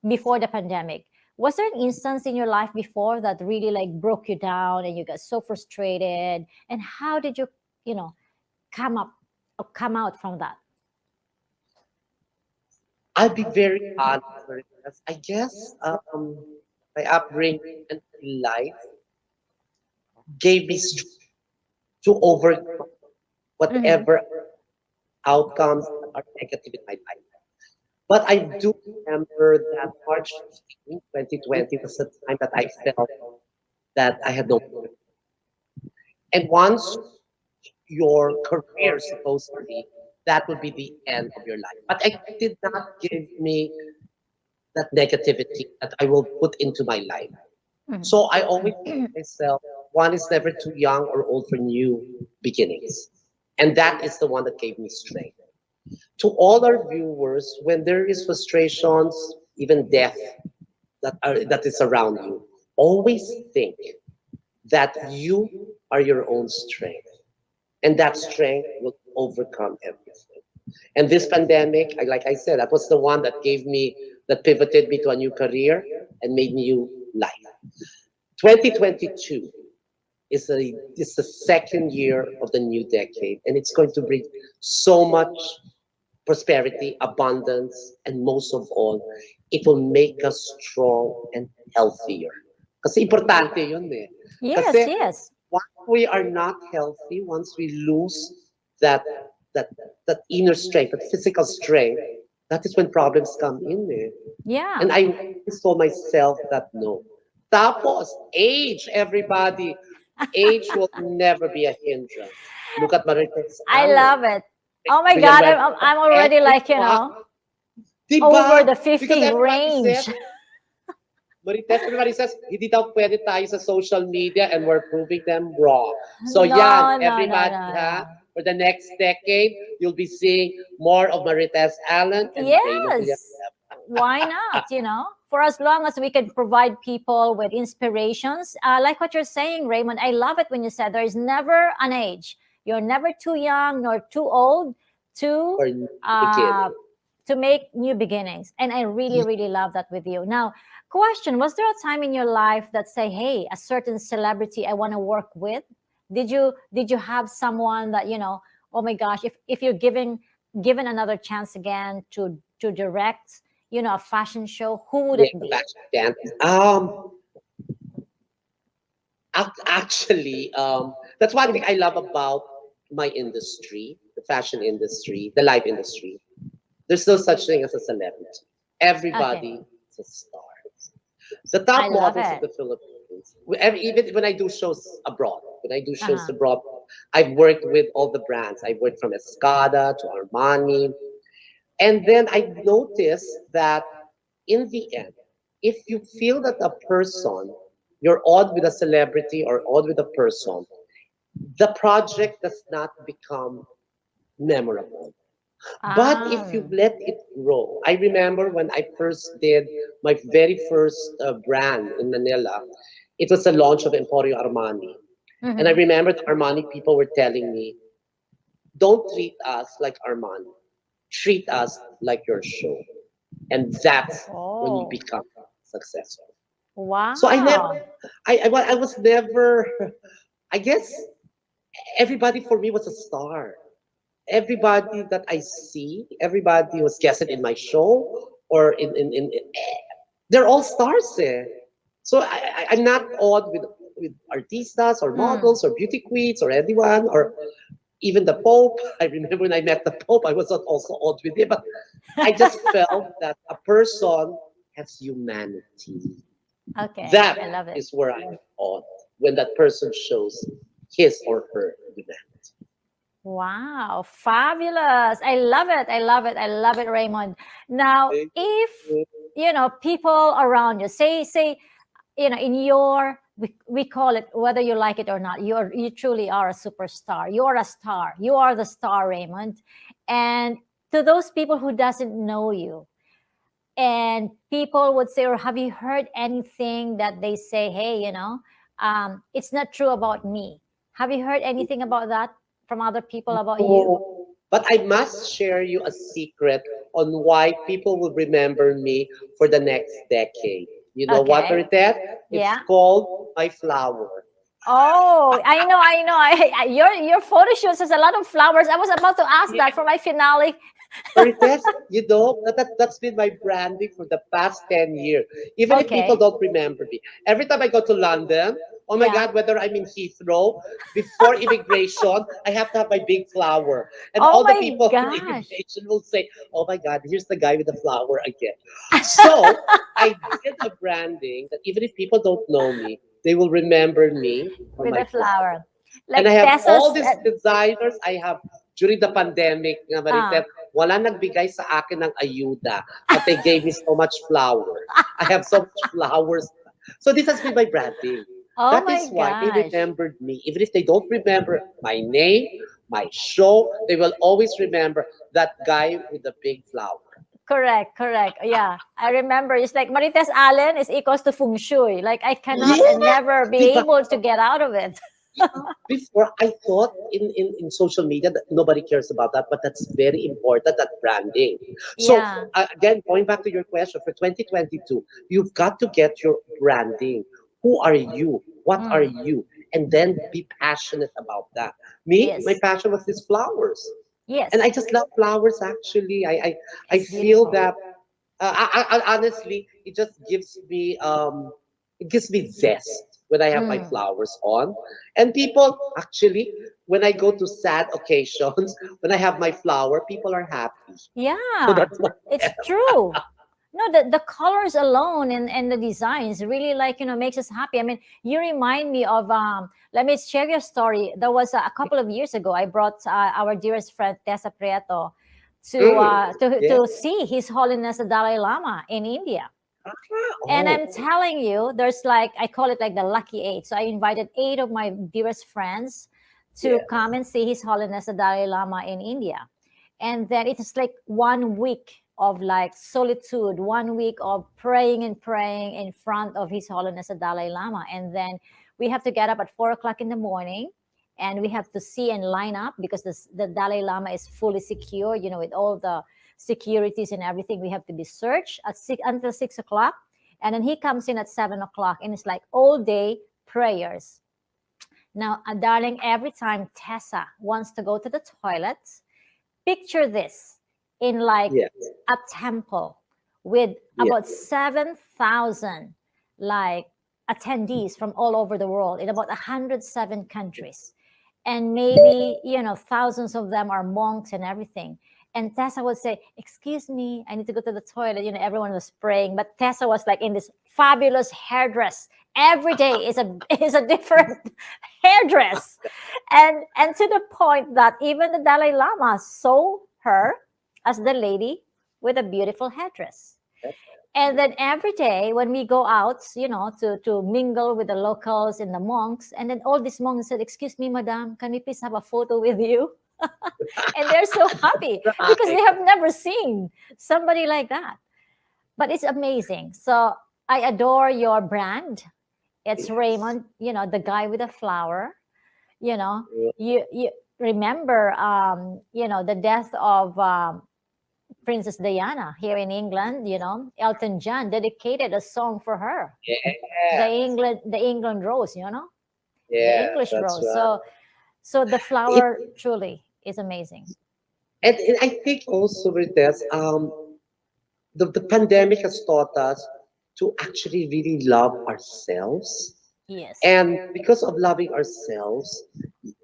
before the pandemic. Was there an instance in your life before that really broke you down and you got so frustrated? And how did you, come out from that? I'll be very honest with this. I guess my upbringing and life gave me strength to overcome whatever outcomes that are negative in my life. But I do remember that March 15, 2020 was the time that I felt that I had no. And once your career, supposedly, that would be the end of your life. But it did not give me that negativity that I will put into my life. So I always tell myself, one is never too young or old for new beginnings. And that is the one that gave me strength. To all our viewers, when there is frustrations, even death that is around you, always think that you are your own strength. And that strength will overcome everything. And this pandemic, like I said, that was the one that that pivoted me to a new career and made me new life. 2022 is the second year of the new decade, and it's going to bring so much prosperity, abundance, and most of all, it will make us strong and healthier. Kasi importante yun eh. Yes, Kasi yes. once we are not healthy, once we lose that inner strength, that physical strength, that is when problems come in eh. Yeah. And I told myself that no. Tapos, age, everybody. Age will never be a hindrance. Look at Maritess. I love it. Oh my God, I'm already like, over the 50 range. Marites, everybody says, hindi daw pwede tayo sa social media and we're proving them wrong. So everybody, for the next decade, you'll be seeing more of Maritess Allen and Raymond Yes. Why not, For as long as we can provide people with inspirations, like what you're saying, Raymond, I love it when you said there is never an age. You're never too young nor too old to make new beginnings. And I really, really love that with you. Now, question, was there a time in your life that say, hey, a certain celebrity I want to work with? Did you have someone that, oh my gosh, if you're given another chance again to direct, a fashion show, who would it be? Actually, that's one thing I love about my industry, the fashion industry, the live industry. There's no such thing as a celebrity. Everybody is a star. The top models of the Philippines, even when I do shows abroad, I've worked with all the brands. I've worked from Escada to Armani. And then I noticed that in the end, if you feel that a person, you're odd with a celebrity or odd with a person, the project does not become memorable. But if you let it grow, I remember when I first did my very first brand in Manila, it was the launch of Emporio Armani. And I remember the Armani people were telling me, don't treat us like Armani. Treat us like your show. And that's when you become successful. Wow. So I was never, I guess everybody for me was a star. Everybody that I see, everybody was guested in my show or they're all stars there. So I'm not odd with artistas or models or beauty queens or anyone or even the Pope. I remember when I met the Pope, I was not also odd with him, but I just felt that a person has humanity. Okay, That I love it. is where I'm odd, when that person shows his or her humanity. Wow, fabulous. I love it. I love it. I love it, Raymond. Now, if, people around you, say, in your, we call it, whether you like it or not, you truly are a superstar. You are a star. You are the star, Raymond. And to those people who doesn't know you, and people would say, or have you heard anything that they say, hey, it's not true about me. Have you heard anything about that from other people about you? But I must share you a secret on why people will remember me for the next decade. You know what, Maritess? It's called My Flower. Oh, I know. Your photo shoots has a lot of flowers. I was about to ask that for my finale. Maritess, that's been my branding for the past 10 years. Even if people don't remember me. Every time I go to London, Oh my Yeah. God, whether I'm in Heathrow, before immigration, I have to have my big flower. And Oh all the my people in gosh. immigration will say, oh my God, here's the guy with the flower again. So I did a branding that even if people don't know me, they will remember me for With my a flower. and Like I have all Tessa's. these designers. I have during the pandemic, nga Ah. Marites, wala nagbigay sa akin ng ayuda, but they gave me so much flower. I have so much flowers. So this has been my branding. Oh That my is why they gosh. remembered me. Even if they don't remember my name, my show, they will always remember that guy with the big flower. Correct, correct. Yeah, I remember. It's like Marites Allen is equals to Feng Shui. Like I cannot Yeah, and never be diba? able to get out of it. Before I thought in social media that nobody cares about that, but that's very important, that branding. So Yeah. again, going back to your question for 2022, you've got to get your branding. Who are you? What are Mm. you? And then be passionate about that. Me, my Yes. passion was these flowers. Yes. And I just love flowers actually. I It's feel beautiful. that honestly, it gives me zest when I have my Mm. flowers on. And people actually, when I go to sad occasions, when I have my flower, people are happy. So Yeah, that's what it's true. No, the colors alone and the designs really like makes us happy. I mean, you remind me of let me share your story. There was a couple of years ago I brought our dearest friend Tessa Prieto to yeah. see His Holiness the Dalai Lama in India. And Oh, I'm telling you, there's like I call it like the lucky eight. So I invited 8 of my dearest friends to yeah. come and see His Holiness the Dalai Lama in India. And then it is like 1 week of like solitude, 1 week of praying and praying in front of His Holiness the Dalai Lama. And then we have to get up at 4 o'clock in the morning, and we have to see and line up because the Dalai Lama is fully secure, with all the securities and everything. We have to be searched until 6 o'clock. And then he comes in at 7 o'clock, and it's like all day prayers. Now, darling, every time Tessa wants to go to the toilet, picture this in like Yeah. a temple with Yeah. about 7,000 like attendees from all over the world in about 107 countries. And maybe, thousands of them are monks and everything. And Tessa would say, excuse me, I need to go to the toilet. Everyone was praying, but Tessa was like in this fabulous hairdress. Every day is a different hairdress. And to the point that even the Dalai Lama saw her as the lady with a beautiful headdress. And then every day when we go out, to mingle with the locals and the monks, and then all these monks said, excuse me, madam, can we please have a photo with you? And they're so happy because they have never seen somebody like that. But it's amazing. So I adore your brand. It's Raymond, the guy with the flower. You remember, the death of Princess Diana here in England. Elton John dedicated a song for her, Yeah. the England Rose. The Yeah, English that's Rose. right. So the It, flower truly is amazing. and I think also with this, the pandemic has taught us to actually really love ourselves. Yes. And because of loving ourselves,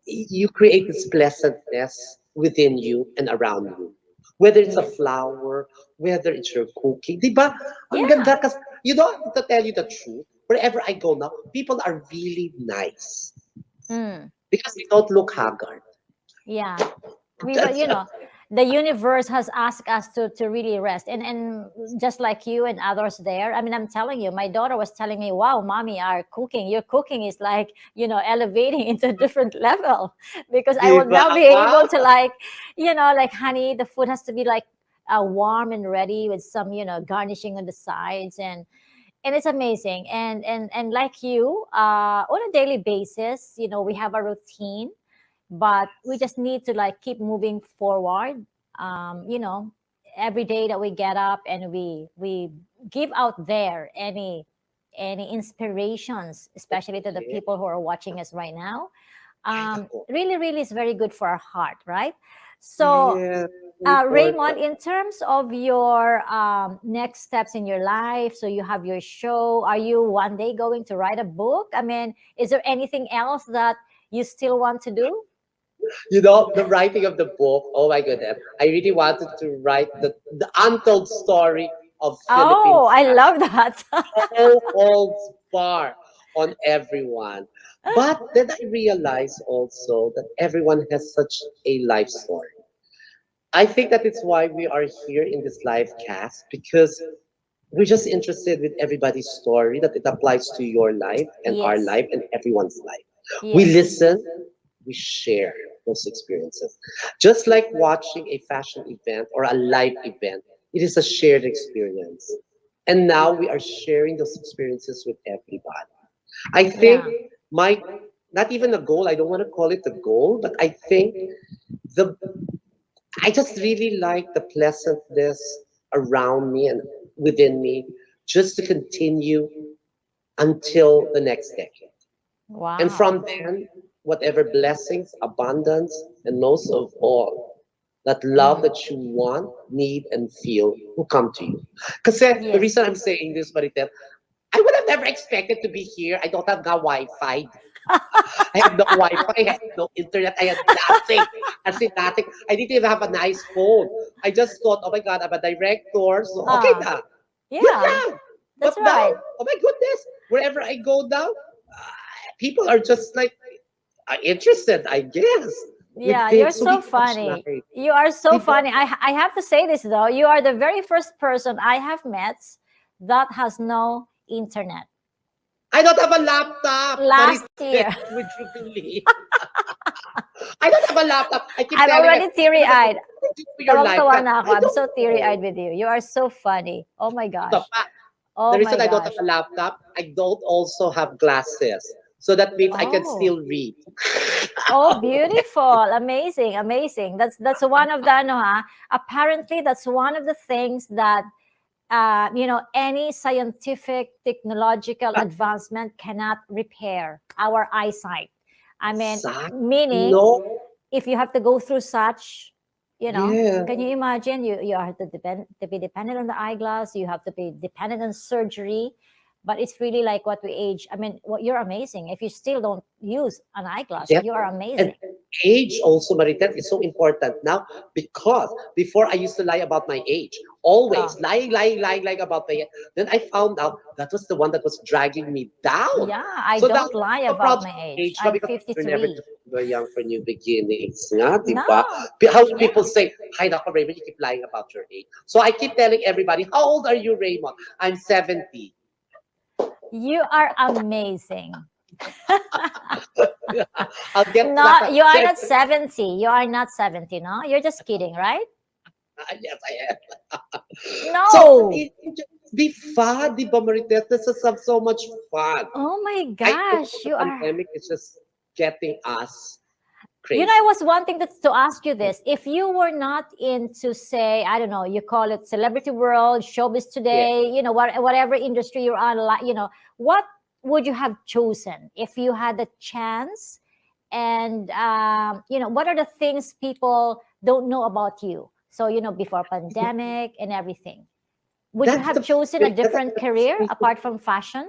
you create this pleasantness within you and around you. Whether it's a Yes. flower, whether it's your cooking. Diba? Ang Yeah. ganda kasi, to tell you the truth, wherever I go now, people are really nice Mm. because they don't look haggard. Yeah. We were, That's the universe has asked us to really rest. And just like you and others there, I mean, I'm telling you, my daughter was telling me, wow, mommy, your cooking is like, elevating into a different level because I will Diba? now be able to like, like, honey, the food has to be like warm and ready with some, garnishing on the sides. And it's amazing. And like you, on a daily basis, we have a routine, but we just need to like keep moving forward. Every day that we get up and we give out there any inspirations, especially to the people who are watching us right now. Really, really is very good for our heart, right? So Yeah. Raymond, in terms of your next steps in your life, so you have your show. Are you one day going to write a book? I mean, is there anything else that you still want to do? You know, the writing of the book, oh my goodness. I really wanted to write the untold story of Philippine Oh, I fashion. love that. No holds bar on everyone. But then I realized also that everyone has such a life story. I think that it's why we are here in this live cast because we're just interested with everybody's story that it applies to your life and our Yes. life and everyone's life. We Yes. listen, we share those experiences. Just like watching a fashion event or a live event, it is a shared experience. And now we are sharing those experiences with everybody. I think Yeah. my not even a goal, I don't want to call it a goal, but I think the I just really like the pleasantness around me and within me just to continue until the next decade. And Wow. from then, whatever blessings, abundance, and most of all, that love that you want, need, and feel will come to you. Because the Yes. reason I'm saying this, Marites, I would have never expected to be here. I don't have no Wi-Fi. I have no Wi-Fi. I had no internet. I had nothing. I said nothing. I didn't even have a nice phone. I just thought, oh my God, I'm a director. So, okay Ah, na. Yun yeah, lang. that's But now, right. oh my goodness, wherever I go now, people are just like interested, I guess, with Yeah, you're things. So so we touch funny. life. You are so We touch funny. I have to say this though. You are the very first person I have met that has no internet. I don't have a laptop, Last Marites. year. Would you believe? I don't have a laptop. I keep I'm telling already it. What teary-eyed. did you do for your life? Tawang-tawa na ako. I I'm don't so know. teary-eyed with you. You are so funny. Oh my Ito gosh. pa, Oh the my reason I don't gosh. have a laptop, I don't also have glasses. So that means I can Oh. still read. Oh, beautiful. Amazing. Amazing. That's one of the ano ha. Apparently that's one of the things that any scientific technological advancement cannot repair our eyesight. I mean, meaning No. if you have to go through such, Yeah. can you imagine? You have to be dependent on the eyeglass. You have to be dependent on surgery. But it's really like what we age. I mean, what you're amazing. If you still don't use an eyeglass, Yeah. you are And amazing. age also, Maritet, is so important now because before I used to lie about my age. Always lying about my age. Then I found out that was the one that was dragging me down. Yeah, I So now don't lie I'm about proud my of age. age now I'm because you're never 53. too very young for new beginnings. Nga, di No, ba? How yeah. people say, hi, Dr. Raymond, you keep lying about your age. So I keep telling everybody, how old are you, Raymond? I'm 70. You are amazing. I'll get No, that. you are not 70. You are not 70, no? You're just kidding, right? Yes, I am. No. So it can just be fun, di ba, Marites? This is so much fun. Oh my I think gosh, the you are. pandemic is just getting us You know, crazy. I was wanting to ask you this. If you were not into, say, I don't know, you call it celebrity world, showbiz Yeah. today, whatever industry you're on, what would you have chosen if you had the chance? And, what are the things people don't know about you? So, before pandemic and everything. Would you That's have the chosen a different career apart from fashion?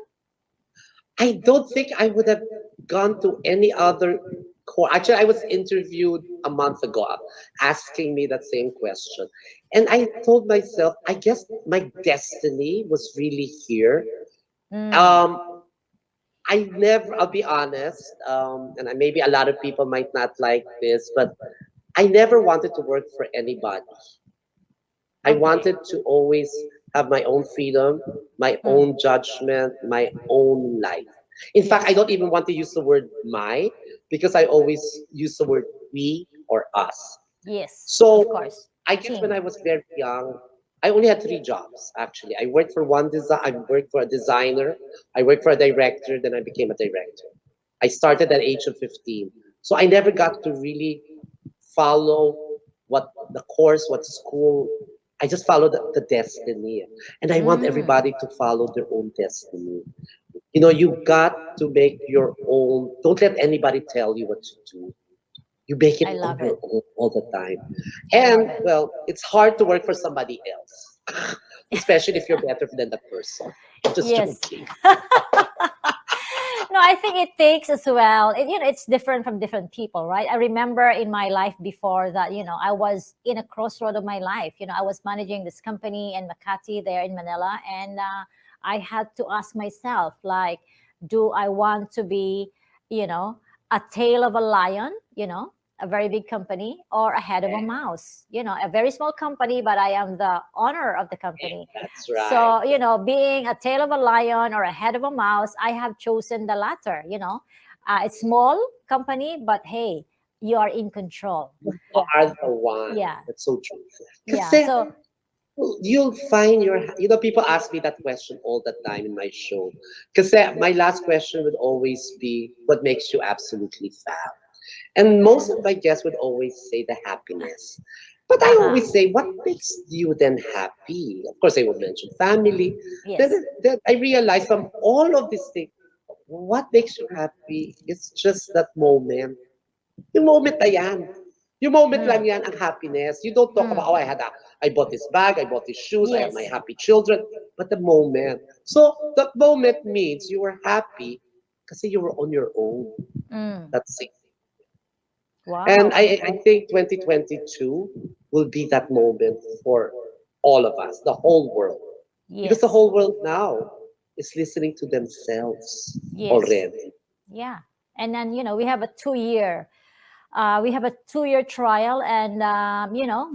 I don't think I would have gone to any other core. Actually, I was interviewed a month ago asking me that same question. And I told myself, I guess my destiny was really here. Um, I'll be honest, and maybe a lot of people might not like this, but I never wanted to work for anybody. I wanted to always have my own freedom, my own judgment, my own life. In fact, I don't even want to use the word my because I always use the word we or us. Yes, So of course. I guess when Team. I was very young, I only had 3 jobs actually. I worked for I worked for a designer, I worked for a director, then I became a director. I started at age of 15. So I never got to really follow what the course, what school. I just followed the destiny. And I want everybody to follow their own destiny. You know, you got to make your own, don't let anybody tell you what to do. You make it I on love your it. own all the time. I love And it. well, it's hard to work for somebody else, especially if you're better than that person. I'm just Yes. joking. No, I think it takes as well. It's different from different people, right? I remember in my life before that, I was in a crossroad of my life. I was managing this company in Makati there in Manila, and I had to ask myself, like, do I want to be, you know, a tail of a lion, a very big company, or a head of a mouse, a very small company, but I am the owner of the company. That's right. So, being a tail of a lion or a head of a mouse, I have chosen the latter, it's small company, but hey, you are in control. You are the one. Yeah. That's so true. Yeah. Kasi So, you'll find people ask me that question all the time in my show. Because my last question would always be, what makes you absolutely fab? And most of my guests would always say the happiness. But I always say, what makes you then happy? Of course, I would mention family. yes. Then I realized from all of these things, what makes you happy is just that moment. Yung moment na yan. Yung moment lang yan ang happiness. You don't talk about, oh, I bought this bag, I bought these shoes, I have my Yes. happy children. But the moment. So that moment means you were happy kasi you were on your own. Mm. That's it. Wow. And I think 2022 will be that moment for all of us, the whole world. Because Yes. the whole world now is listening to themselves Yes. already. Yeah. And then, we have a 2-year trial, and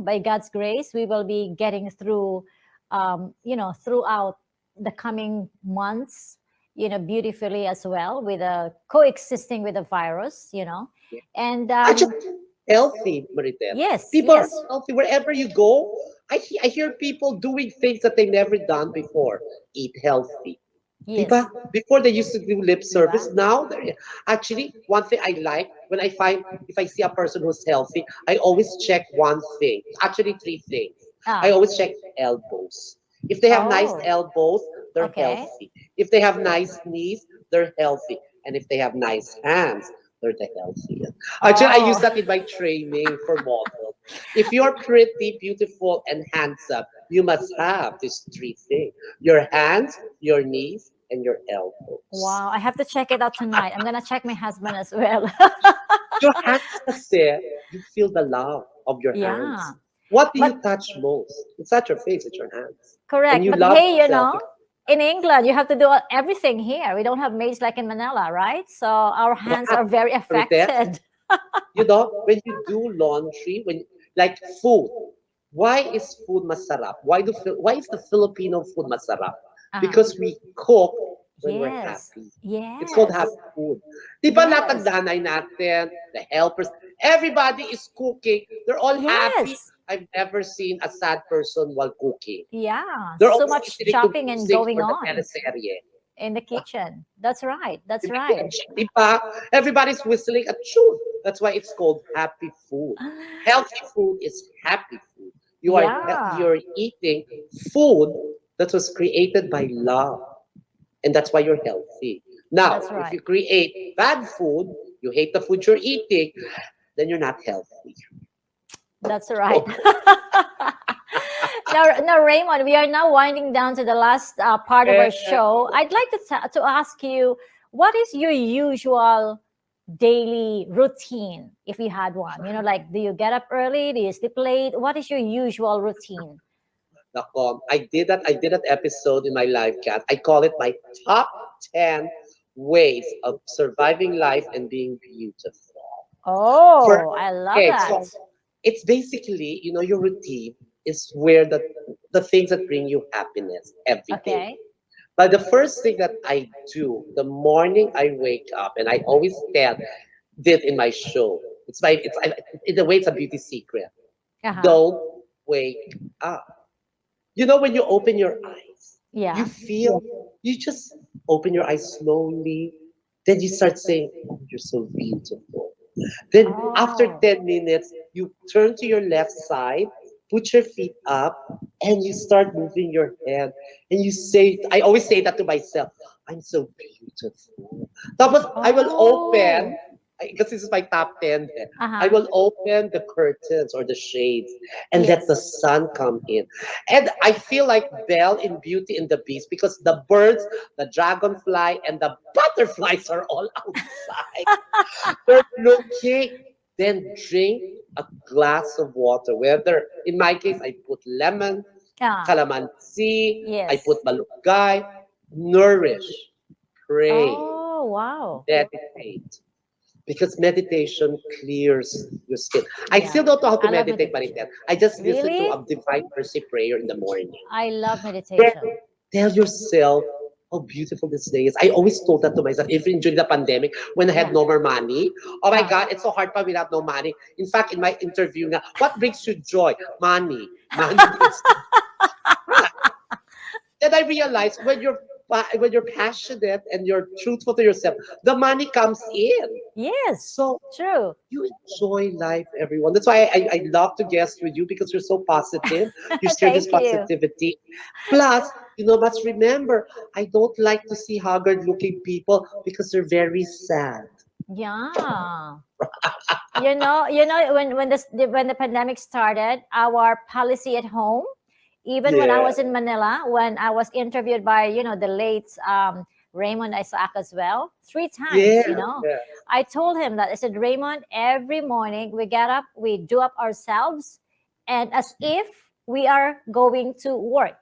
by God's grace, we will be getting through throughout the coming months, beautifully as well, with coexisting with the virus, and Actually, healthy, Maritess. yes, People yes. are healthy wherever you go. I hear people doing things that they never done before. Eat healthy. Yes. Diba? Before they used to do lip service. Now, actually, one thing I like when if I see a person who's healthy, I always check one thing. Actually, three things. I always check elbows. If they have nice Oh. elbows, they're Okay. healthy. If they have nice knees, they're healthy. And if they have nice hands, they're the healthiest. Actually, I use Oh. that in my training for models. If you're pretty, beautiful, and handsome, you must have these three things: your hands, your knees, and your elbows. Wow, I have to check it out tonight. I'm gonna check my husband as well. Your hands kasi, you feel the love of your Yeah. hands. What do But- you touch most? It's not your face, it's your hands. Correct. And you But love hey, yourself. in England, you have to do everything here. We don't have maids like in Manila, right? So our hands are very affected. When you do laundry, like food, why is food masarap? Why is the Filipino food masarap? Because we cook when we're Yes. happy. Yes. It's called happy food. Di ba Yes. lahat ng nanay natin, the helpers, everybody is cooking. They're all happy. Yes. I've never seen a sad person while cooking. Yeah. They're So always much listening to chopping and music going or the on teleserye. in the kitchen. That's right. That's right. Di ba? Everybody's whistling a tune. That's why it's called happy food. Healthy food is happy food. Yeah. You're eating food that was created by love. And that's why you're healthy. Now, That's right. if you create bad food, you hate the food you're eating, then you're not healthy. That's right. Now, Raymond, we are now winding down to the last part of our show. I'd like to ask you, what is your usual daily routine, if you had one? Like, do you get up early? Do you sleep late? What is your usual routine? I did that episode in my live cast. I call it my top 10 ways of surviving life and being beautiful. Oh, I love that. So it's basically, your routine is where the things that bring you happiness every day. Okay. But the first thing that I do the morning I wake up, and I always tell this in my show. In a way, it's a beauty secret. Uh-huh. Don't wake up. When you open your eyes, Yeah. you just open your eyes slowly. Then you start saying, oh, you're so beautiful. Then after 10 minutes, you turn to your left side, put your feet up, and you start moving your head. And you say, I always say that to myself, I'm so beautiful. Tapos, I will because this is my top 10, I Uh-huh. will open the curtains or the shades and let Yes. the sun come in. And I feel like Belle in Beauty and the Beast because the birds, the dragonfly, and the butterflies are all outside. They're looking. Then drink a glass of water. Whether, in my case, I put lemon, Ah, calamansi, I yes. put malunggay, nourish, pray, Oh, wow. meditate. Because meditation clears your skin. I Yeah. still don't know how to I love meditate, meditation. Marites. I just listen to Really? a divine mercy prayer in the morning. I love Then meditation. tell yourself how beautiful this day is. I always told that to myself, even during the pandemic, when I had Yeah. no more money. Oh my Ah. God, it's so hard pa without no money. In fact, in my interview na, what brings you joy? Money. Money brings Then I realized when you're passionate and you're truthful to yourself, the money comes in. Yes. So True. you enjoy life, everyone. That's why I love to guest with you because you're so positive. You share this Thank you. positivity. Plus, must remember, I don't like to see haggard-looking people because they're very sad. Yeah. When the pandemic started, our policy at home, even when I Yeah. was in Manila, when I was interviewed by the late Raymond Isaac as well, 3 times. Yeah. Yeah. I told him that I said, Raymond, every morning we get up, we do up ourselves, and as if we are going to work.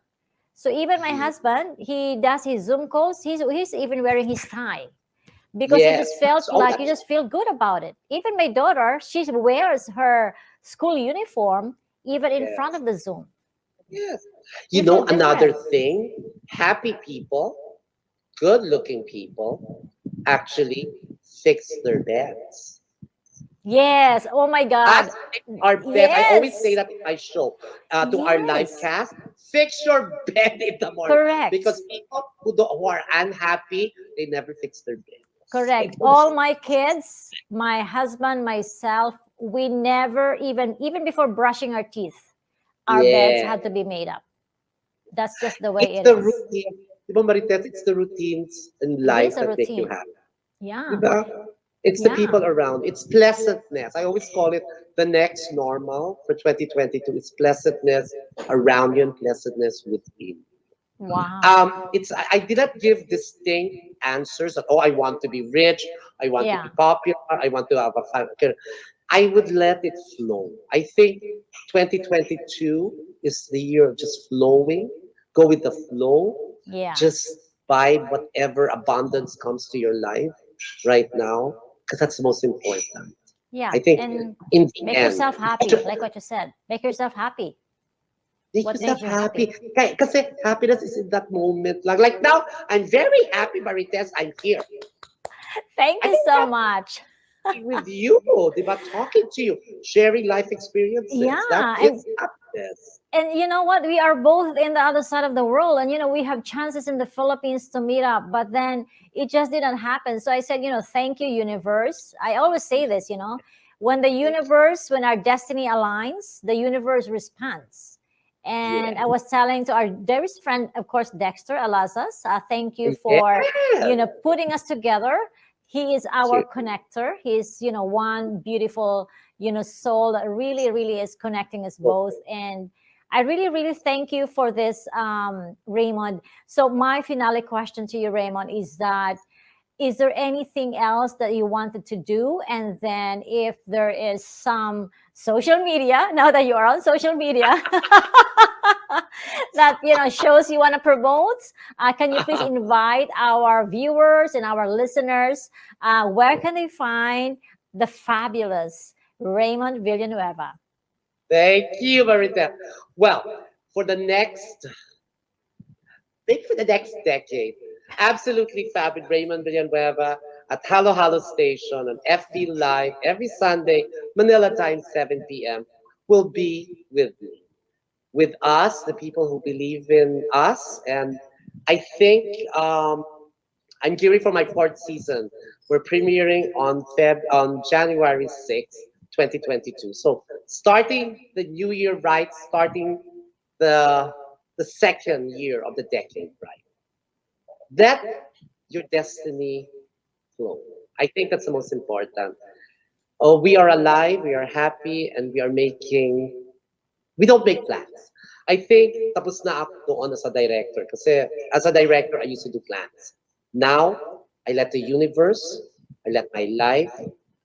So even my husband, he does his Zoom calls. He's even wearing his tie because he Yes. just felt Oh, like you that's just feel good about it. Even my daughter, she wears her school uniform even in front yes. of the Zoom. Yes. You feel Another different. thing, happy people, good-looking people actually fix their beds. Yes. Oh my Us God. our bed. I always say Yes. that in my show to our live Yes. cast. Fix your bed in the morning Correct. because people who are unhappy, they never fix their bed. They Correct. don't. All my kids, my husband, myself, we never even before brushing our teeth, our beds Yeah, had to be made up. That's just the way it's it the is. routine. Diba, Marites, it's the routines in It life is a that make you routine. happy. Yeah. Diba? It's the Yeah. people around. It's pleasantness. I always call it the next normal for 2022. It's pleasantness around you and pleasantness within. Wow. I did not give distinct answers that, oh, I want to be rich, I want to Yeah. be popular, I want to have a career. I would let it flow. I think 2022 is the year of just flowing. Go with the flow. Yeah. Just buy whatever abundance comes to your life right now, because that's the most important. Yeah. I think And in the make end, yourself happy, like what you said. Make yourself happy. make What yourself makes you happy? happy. Kasi happiness is in that moment lang. Like now, I'm very happy, Maritess. I'm here. Thank I'm you so much. happy with you, diba? Talking to you, sharing life experiences. That Yeah. is happiness. And you know what? We are both in the other side of the world, and we have chances in the Philippines to meet up, but then it just didn't happen. So I said, thank you, universe. I always say this, when our destiny aligns, the universe responds. And Yeah. I was telling to our dearest friend, of course, Dexter Alazas, thank you Yeah. for putting us together. He is our connector. He's one beautiful soul that really really is connecting us both. And I really really thank you for this, Raymond. So my finale question to you, Raymond, is that is there anything else that you wanted to do? And then if there is some social media, now that you are on social media, that shows you want to promote, can you please invite our viewers and our listeners, where can they find the fabulous Raymond Villanueva? Thank you, Marita. Well, for the next, maybe for the next decade, Absolutely Fab with Raymond Villanueva at Halo Halo Station on FB Live every Sunday, Manila time, 7 p.m. will be with me, with us, the people who believe in us. And I think I'm gearing for my fourth season. We're premiering on January 6th, 2022. So starting the new year right, starting the the second year of the decade right. Let your destiny flow. I think that's the most important. Oh, we are alive, we are happy, and we don't make plans. I think tapos na ako doon as a director. Kasi as a director, I used to do plans. Now, I let the universe, I let my life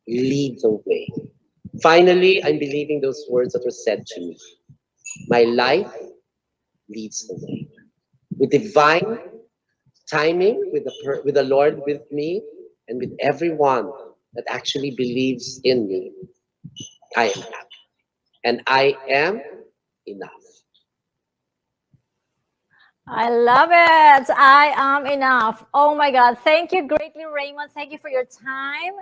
lead the way. Finally, I'm believing those words that were said to me. My life leads the way. With divine timing, with the Lord with me, and with everyone that actually believes in me, I am happy. And I am enough. I love it. I am enough. Oh my God. Thank you greatly, Raymond. Thank you for your time.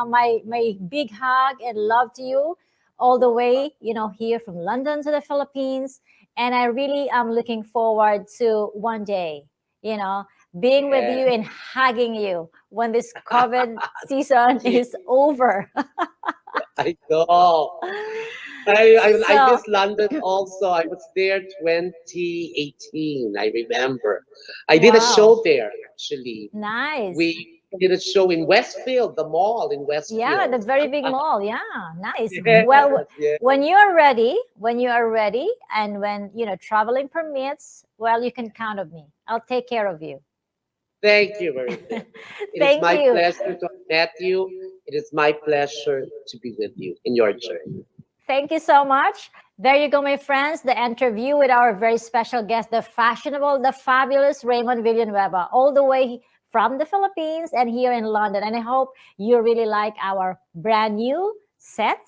My big hug and love to you all the way, here from London to the Philippines. And I really am looking forward to one day, being with you and hugging you when this COVID season is over. I know. I So- miss London also. I was there 2018. I remember. I did a Wow. show there actually. Nice. We did a show in Westfield, the mall in Westfield. Yeah, the very big mall. Yeah, nice. Yes, Well, yes. when you are ready, and when traveling permits, well, you can count on me. I'll take care of you. Thank you very much. It is Thank my you. pleasure to have met you. It is my pleasure to be with you in your journey. Thank you so much. There you go, my friends. The interview with our very special guest, the fashionable, the fabulous Raymond Villanueva, all the way from the Philippines and here in London. And I hope you really like our brand new set.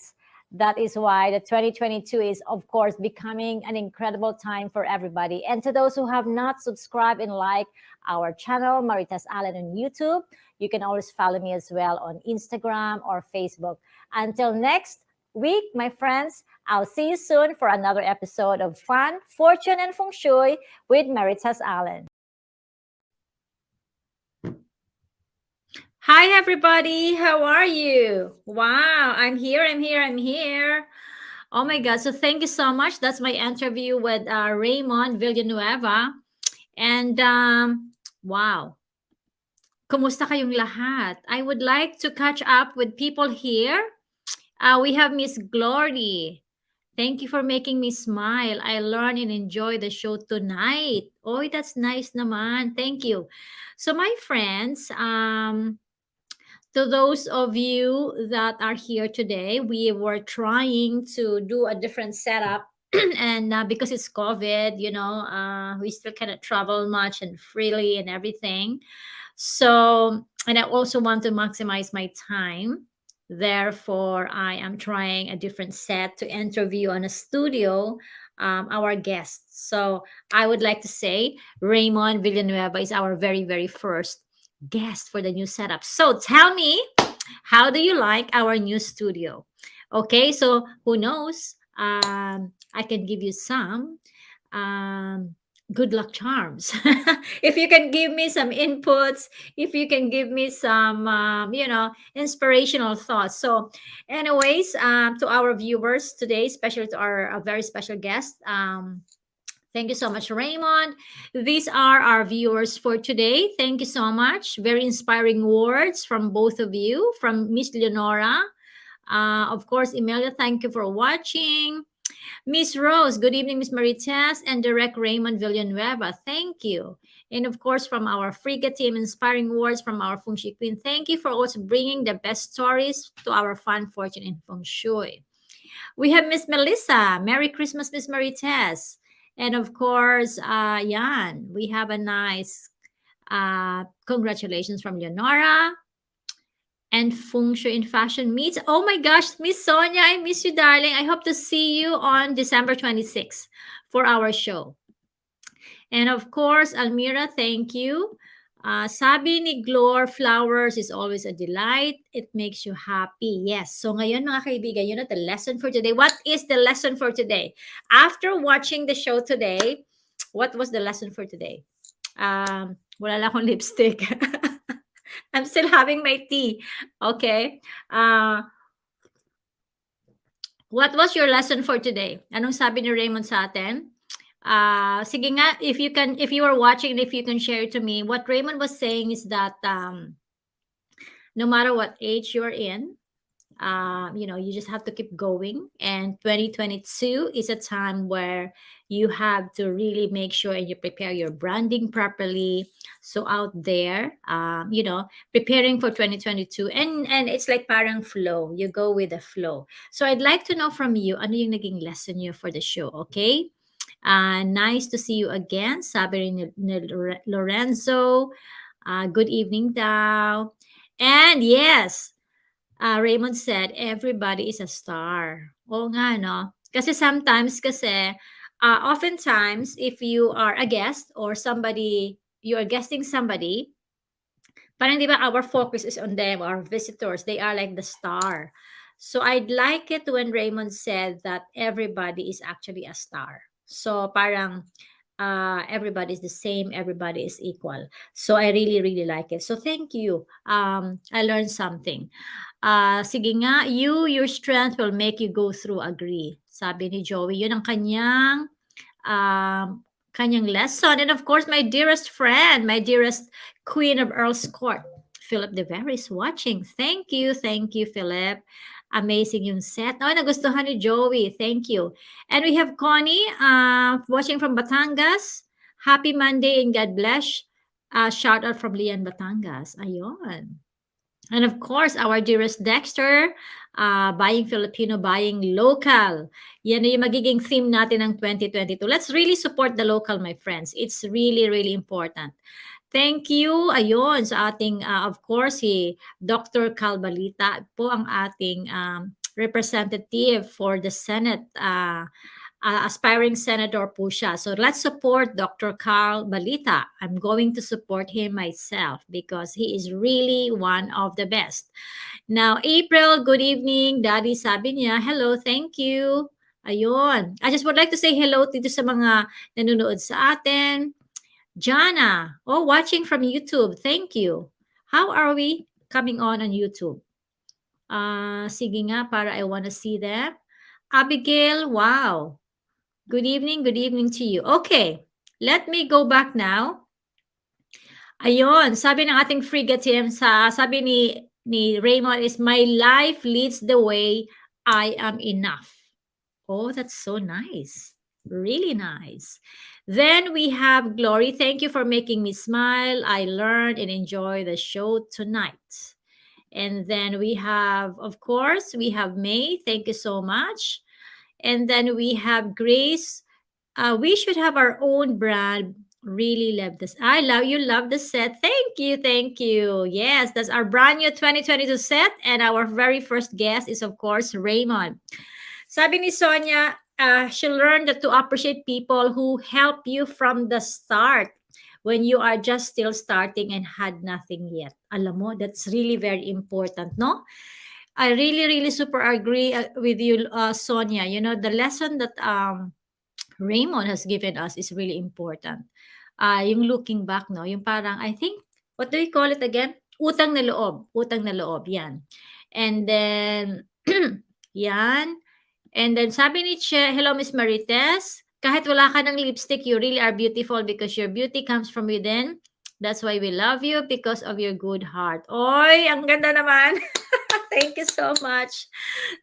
That is why the 2022 is, of course, becoming an incredible time for everybody. And to those who have not subscribed and liked our channel, Maritess Allen on YouTube, you can always follow me as well on Instagram or Facebook. Until next week, my friends, I'll see you soon for another episode of Fun, Fortune, and Feng Shui with Maritess Allen. Hi, everybody. How are you? Wow, I'm here. Oh my God. So thank you so much. That's my interview with Raymond Villanueva. And wow. Kumusta kayong lahat? I would like to catch up with people here. We have Miss Glory. Thank you for making me smile. I learn and enjoy the show tonight. Oh, that's nice naman. Thank you. So my friends, to those of you that are here today, we were trying to do a different setup. And because it's COVID, we still cannot travel much and freely and everything. So, and I also want to maximize my time. Therefore, I am trying a different set to interview on a studio our guests. So, I would like to say Raymond Villanueva is our very, very first guest for the new setup. So, tell me, how do you like our new studio? Okay, so who knows? I can give you some good luck charms. If you can give me some inputs, if you can give me some, inspirational thoughts. So, anyways, to our viewers today, especially to our very special guest, thank you so much, Raymond. These are our viewers for today. Thank you so much. Very inspiring words from both of you, from Miss Leonora. Of course, Emilia, thank you for watching. Miss Rose, good evening, Miss Maritess, and Direct Raymond Villanueva. Thank you. And of course, from our Frigga team, inspiring words from our Feng Shui Queen. Thank you for also bringing the best stories to our Fun, Fortune, and Feng Shui. We have Miss Melissa. Merry Christmas, Miss Maritess. And of course, Jan, we have a nice congratulations from Leonora. And Feng Shui in Fashion meets. Oh my gosh, Miss Sonia, I miss you, darling. I hope to see you on December 26th for our show. And of course, Almira, thank you. Sabi ni Glor, flowers is always a delight. It makes you happy. Yes. So ngayon, mga kaibigan, the lesson for today. What is the lesson for today? After watching the show today, what was the lesson for today? Wala lang akong lipstick. I'm still having my tea. Okay. What was your lesson for today? Anong sabi ni Raymond sa atin? Sige nga, if you are watching, if you can share it to me, what Raymond was saying is that no matter what age you're in, you just have to keep going. And 2022 is a time where you have to really make sure and you prepare your branding properly. So out there, preparing for 2022, and it's like parang flow. You go with the flow. So I'd like to know from you, ano yung naging lesson niyo for the show, okay? Nice to see you again, sabi ni Lorenzo. Good evening daw. And yes, Raymond said, everybody is a star. Oo nga, no? Kasi sometimes kasi, oftentimes, if you are a guest or somebody, you are guesting somebody, parang di ba our focus is on them, our visitors. They are like the star. So I'd like it when Raymond said that everybody is actually a star. So parang everybody is the same, everybody is equal. So I really, really like it. So thank you. I learned something. Sige nga, your strength will make you go through, agree. Sabi ni Joey, yun ang kanyang lesson. And of course, my dearest friend, my dearest Queen of Earl's Court, Philip De Vera is watching. Thank you, Philip. Amazing yung set. Oh, nagustuhan ni Joey. Thank you. And we have Connie watching from Batangas. Happy Monday and God bless. Shout out from Lian, Batangas. Ayun. And of course, our dearest Dexter, buying Filipino, buying local. Yan na yung magiging theme natin ng 2022. Let's really support the local, my friends. It's really, really important. Thank you. Ayun, sa ating, of course, si Dr. Calbalita po ang ating representative for the Senate, aspiring senator po siya. So let's support Dr. Carl Balita. I'm going to support him myself because he is really one of the best. Now, April, good evening. Daddy sabi niya, hello, thank you. Ayun. I just would like to say hello dito sa mga nanonood sa atin. Jana, watching from YouTube. Thank you. How are we coming on YouTube? Sige nga, para I want to see them. Abigail, wow. Good evening to you. Okay, let me go back now. Ayun, sabi ng ating frigate team, sabi ni Raymond is, my life leads the way, I am enough. Oh, that's so nice. Really nice. Then we have Glory. Thank you for making me smile. I learned and enjoy the show tonight. And then we have, of course, we have May. Thank you so much. And then we have Grace. We should have our own brand. Really love this. You love the set. Thank you. Yes, that's our brand new 2022 set. And our very first guest is, of course, Raymond. Sabi ni Sonia, she learned that to appreciate people who help you from the start when you are just still starting and had nothing yet. Alam mo, that's really very important, no? I really, really super agree with you, Sonia. You know, the lesson that Raymond has given us is really important. Yung looking back, no? Yung parang, I think, what do you call it again? Utang na loob, yan. And then, yan. And then sabi ni Che, hello Miss Maritess, kahit wala ka ng lipstick, you really are beautiful because your beauty comes from within. That's why we love you, because of your good heart. Oy, ang ganda naman. Thank you so much.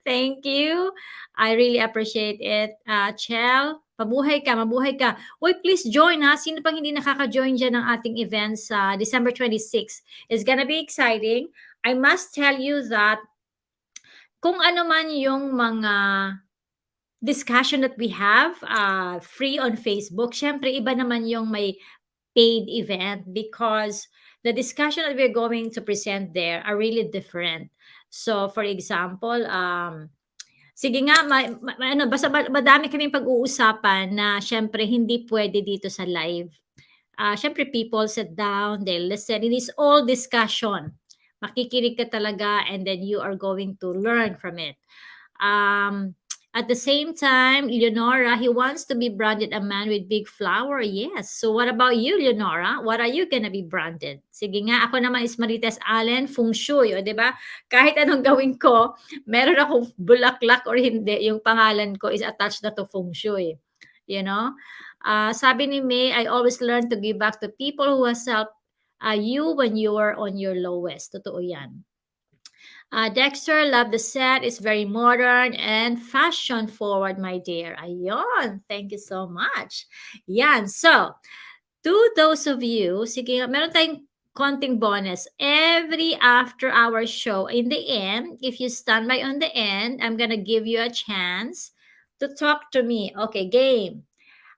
Thank you. I really appreciate it. Chel, mabuhay ka. Oy, please join ha. Sino pang hindi nakaka-join dyan ng ating events sa December 26? It's gonna be exciting. I must tell you that kung ano man yung mga discussion that we have free on Facebook, syempre iba naman yung may paid event because the discussion that we're going to present there are really different. So for example, sige nga, basta madami kaming pag-uusapan na syempre hindi pwede dito sa live. Syempre people sit down, they listen. It is all discussion. Makikinig ka talaga and then you are going to learn from it. At the same time, Leonora, he wants to be branded a man with big flower. Yes. So what about you, Leonora? What are you gonna be branded? Sige nga, ako naman is Maritess Allen, Feng Shui. O, diba? Kahit anong gawin ko, meron akong bulaklak or hindi, yung pangalan ko is attached na to Feng Shui. You know? Sabi ni May, I always learn to give back to people who has helped you when you were on your lowest. Totoo yan. Dexter, love the set. It's very modern and fashion forward, my dear. Ayon. Thank you so much. Yan. So, to those of you, sige, meron tayong konting bonus. Every after our show, in the end, if you stand by on the end, I'm gonna give you a chance to talk to me. Okay, game.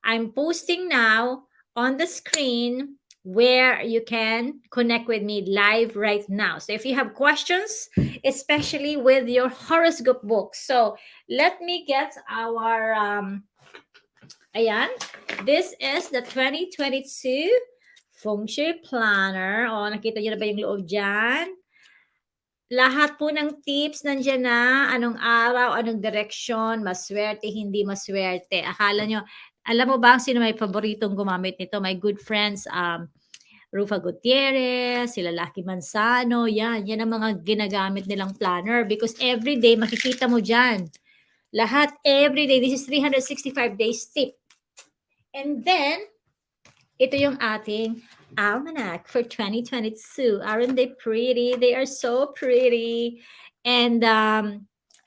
I'm posting now on the screen where you can connect with me live right now. So if you have questions, especially with your horoscope book. So let me get our, ayan, this is the 2022 Feng Shui Planner. O, nakita nyo na ba yung loob dyan? Lahat po ng tips nandiyan na, anong araw, anong direksyon, maswerte, hindi maswerte. Akala nyo, alam mo ba sino may paboritong gumamit nito? My good friends, Rufa Gutierrez, sila Lucky Manzano, yan ang mga ginagamit nilang planner because every day makikita mo dyan. Lahat, every day. This is 365 days tip. And then, ito yung ating almanac for 2022. Aren't they pretty? They are so pretty. And,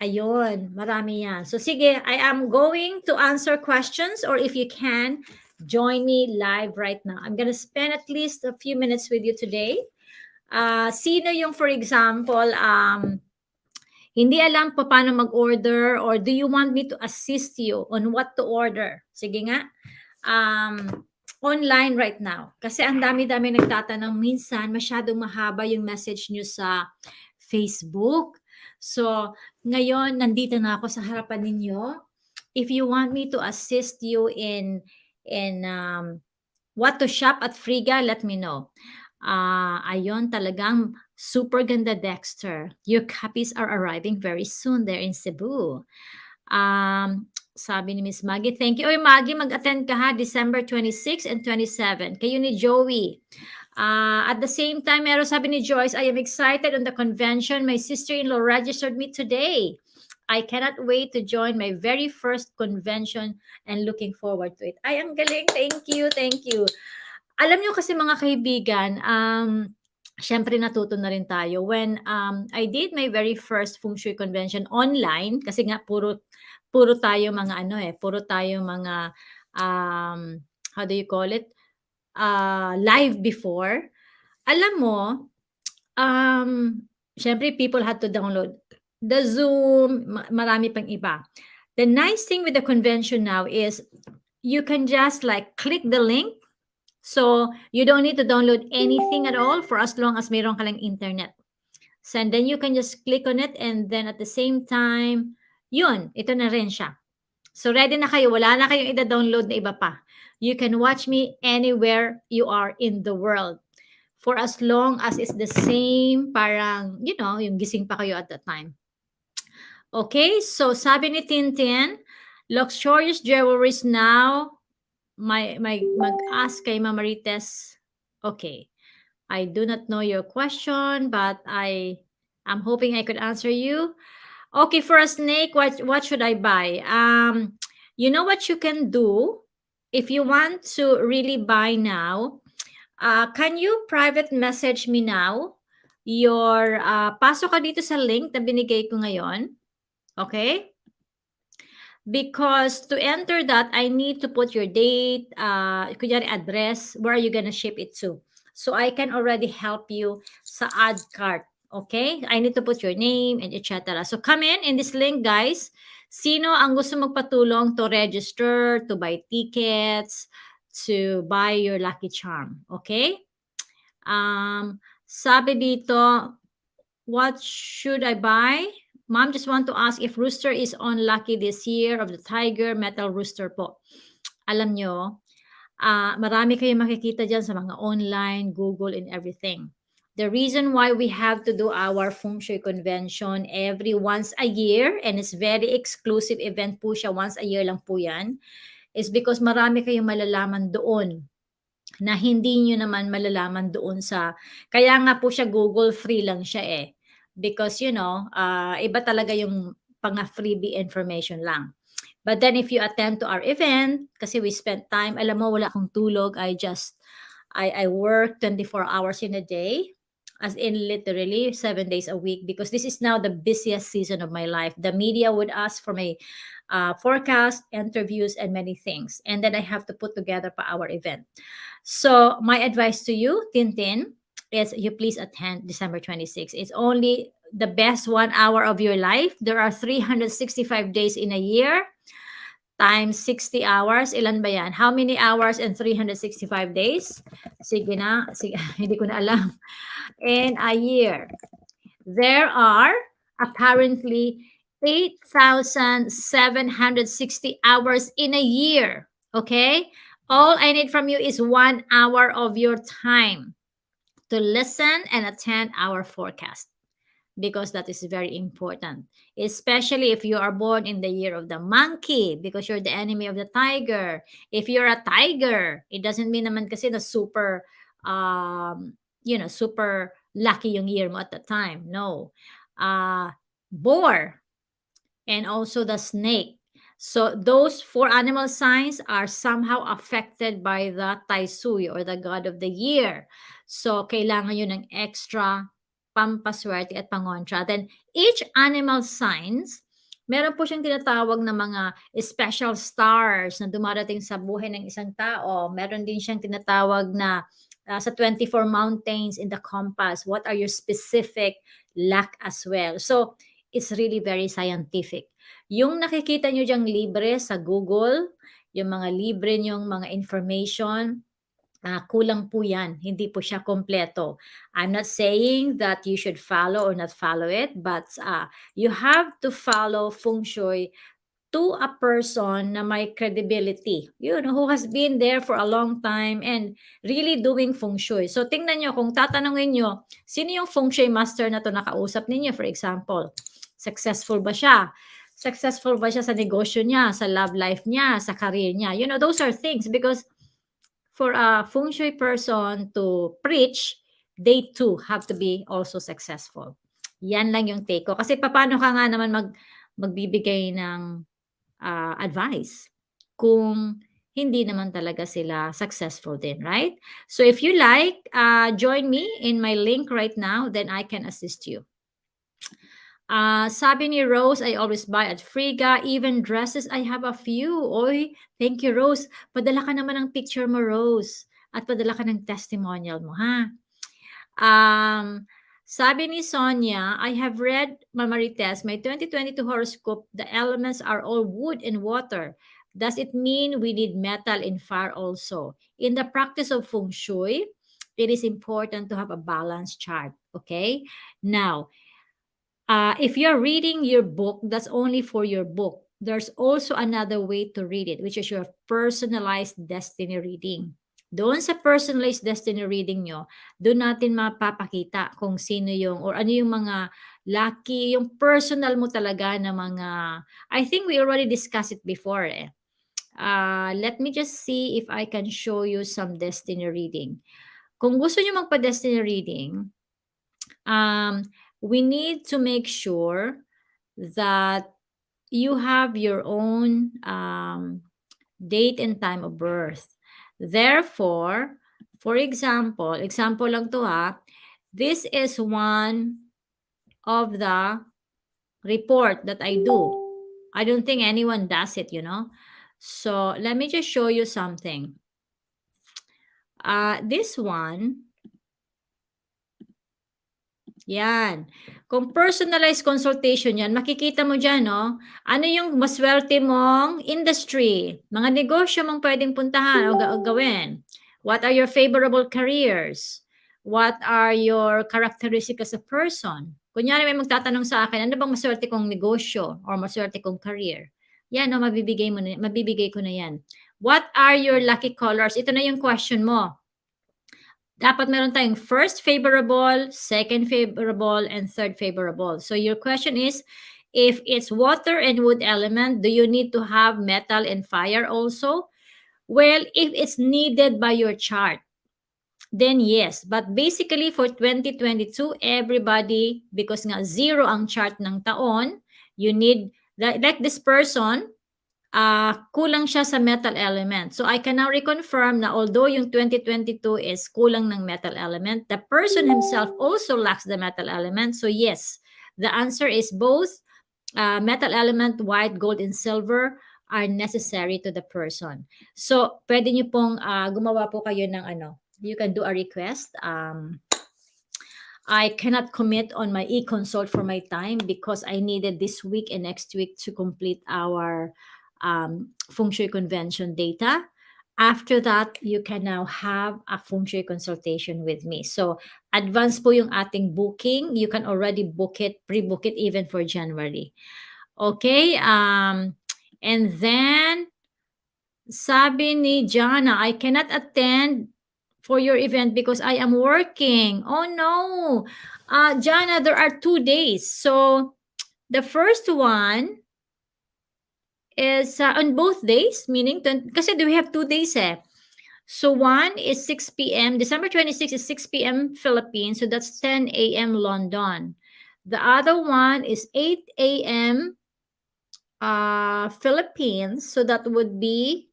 ayun, marami yan. So, sige, I am going to answer questions or if you can, join me live right now. I'm gonna spend at least a few minutes with you today. Sino yung, for example, hindi alam pa paano mag-order or do you want me to assist you on what to order? Sige nga. Online right now. Kasi ang dami-dami nagtatanong minsan, masyadong mahaba yung message nyo sa Facebook. So, ngayon, nandito na ako sa harapan ninyo. If you want me to assist you in what to shop at Friga, let me know. Ayun, talagang super ganda, Dexter. Your copies are arriving very soon there in Cebu. Sabi ni Miss Maggie, thank you. Oy, Maggie, mag-attend ka ha, December 26 and 27. Kayo ni Joey. At the same time, meron sabi ni Joyce, I am excited on the convention. My sister-in-law registered me today. I cannot wait to join my very first convention and looking forward to it. Ay, ang galing. Thank you, thank you. Alam nyo kasi mga kaibigan, syempre natuto na rin tayo. When I did my very first Feng Shui convention online, kasi nga puro tayo mga puro tayo mga, how do you call it? Live before. Alam mo, syempre people had to download the Zoom, marami pang iba. The nice thing with the convention now is you can just like click the link. So you don't need to download anything at all for as long as mayroon ka lang internet. So and then you can just click on it and then at the same time, yun, ito na rin siya. So ready na kayo, wala na kayong ida-download na iba pa. You can watch me anywhere you are in the world. For as long as it's the same, parang, you know, yung gising pa kayo at that time. Okay, so sabi ni Tintin, luxurious jewelries now, mag-ask kay Maritess. Okay, I do not know your question, but I'm hoping I could answer you. Okay, for a snake, what should I buy? You know what you can do if you want to really buy now? Can you private message me now? Pasok ka dito sa link na binigay ko ngayon. Okay? Because to enter that, I need to put your date, kunyari address, where are you gonna ship it to? So I can already help you sa ad cart. Okay? I need to put your name and etc. So come in this link, guys. Sino ang gusto magpatulong to register, to buy tickets, to buy your lucky charm? Okay? Sabi dito, what should I buy? Mom, just want to ask if rooster is on lucky this year of the tiger metal rooster po. Alam nyo, marami kayong makikita dyan sa mga online, Google, and everything. The reason why we have to do our Feng Shui convention every once a year, and it's very exclusive event po siya, once a year lang po yan, is because marami kayong malalaman doon na hindi nyo naman malalaman doon sa, kaya nga po siya Google free lang siya eh. Because, you know, iba talaga yung pang-freebie information lang. But then if you attend to our event, kasi we spent time, alam mo, wala akong tulog, I work 24 hours in a day. as in literally 7 days a week, because this is now the busiest season of my life. The media would ask for my forecast, interviews, and many things. And then I have to put together for our event. So my advice to you, Tintin, is you please attend December 26th. It's only the best 1 hour of your life. There are 365 days in a year times 60 hours. Ilan ba yan? How many hours in 365 days? Sige na. Sige, hindi ko na alam. In a year, there are apparently 8,760 hours in a year. Okay? All I need from you is 1 hour of your time to listen and attend our forecast, because that is very important, especially if you are born in the year of the monkey, because you're the enemy of the tiger. If you're a tiger, it doesn't mean naman kasi na super super lucky yung year mo at the time. No. Boar and also the snake. So those 4 animal signs are somehow affected by the Tai Sui, or the god of the year. So kailangan yun ng extra pampaswerte at pangontra. Then each animal signs, meron po siyang tinatawag na mga special stars na dumarating sa buhay ng isang tao. Meron din siyang tinatawag na sa 24 mountains in the compass, what are your specific luck as well. So it's really very scientific. Yung nakikita nyo diyang libre sa Google, yung mga libre nyong mga information, kulang po yan. Hindi po siya kompleto. I'm not saying that you should follow or not follow it, but you have to follow Feng Shui to a person na may credibility, who has been there for a long time and really doing Feng Shui. So tingnan nyo, kung tatanungin nyo, sino yung Feng Shui master na to nakausap ninyo, for example, successful ba siya? Successful ba siya sa negosyo niya, sa love life niya, sa career niya? Those are things, because for a Feng Shui person to preach, they too have to be also successful. Yan lang yung take ko. Kasi paano ka nga naman magbibigay ng advice kung hindi naman talaga sila successful din, right? So if you like, join me in my link right now, then I can assist you. Sabi ni Rose, I always buy at Friga, even dresses, I have a few. Oy, thank you, Rose. Padala ka naman ng picture mo, Rose. At padala ka ng testimonial mo, ha? Sabi ni Sonia, I have read Maritess, my 2022 horoscope, the elements are all wood and water. Does it mean we need metal and fire also? In the practice of Feng Shui, it is important to have a balanced chart, okay? Now, if you're reading your book, that's only for your book. There's also another way to read it, which is your personalized destiny reading. Doon sa personalized destiny reading nyo, doon natin mapapakita kung sino yung, or ano yung mga lucky, yung personal mo talaga na mga, I think we already discussed it before. Let me just see if I can show you some destiny reading. Kung gusto nyo magpa-destiny reading, we need to make sure that you have your own date and time of birth. Therefore, for example lang to ha, this is one of the report that I do. I don't think anyone does it, So let me just show you something. This one, yan. Kung personalized consultation yan, makikita mo dyan, no? Ano yung maswerte mong industry? Mga negosyo mong pwedeng puntahan o gawin? What are your favorable careers? What are your characteristics as a person? Kunyari may magtatanong sa akin, ano bang maswerte kong negosyo or maswerte kong career? Yan, no? Mabibigay ko na yan. What are your lucky colors? Ito na yung question mo. Dapat meron tayong first favorable, second favorable, and third favorable. So your question is, if it's water and wood element, do you need to have metal and fire also? Well, if it's needed by your chart, then yes. But basically for 2022, everybody, because nga 0 ang chart ng taon, you need, like this person, kulang siya sa metal element. So I can now reconfirm na although yung 2022 is kulang ng metal element, the person himself also lacks the metal element. So yes, the answer is both metal element, white, gold, and silver are necessary to the person. So pwede nyo pong gumawa po kayo ng you can do a request. I cannot commit on my e-consult for my time because I needed this week and next week to complete our Feng Shui convention data. After that, you can now have a Feng Shui consultation with me. So, advance po yung ating booking. You can already book it, pre-book it even for January. Okay? And then, sabi ni Jana, I cannot attend for your event because I am working. Oh no. Jana, there are 2 days. So, the first one is on both days, meaning, kasi we have 2 days eh. So, one is 6 p.m. December 26 is 6 p.m. Philippines. So, that's 10 a.m. London. The other one is 8 a.m. Philippines. So, that would be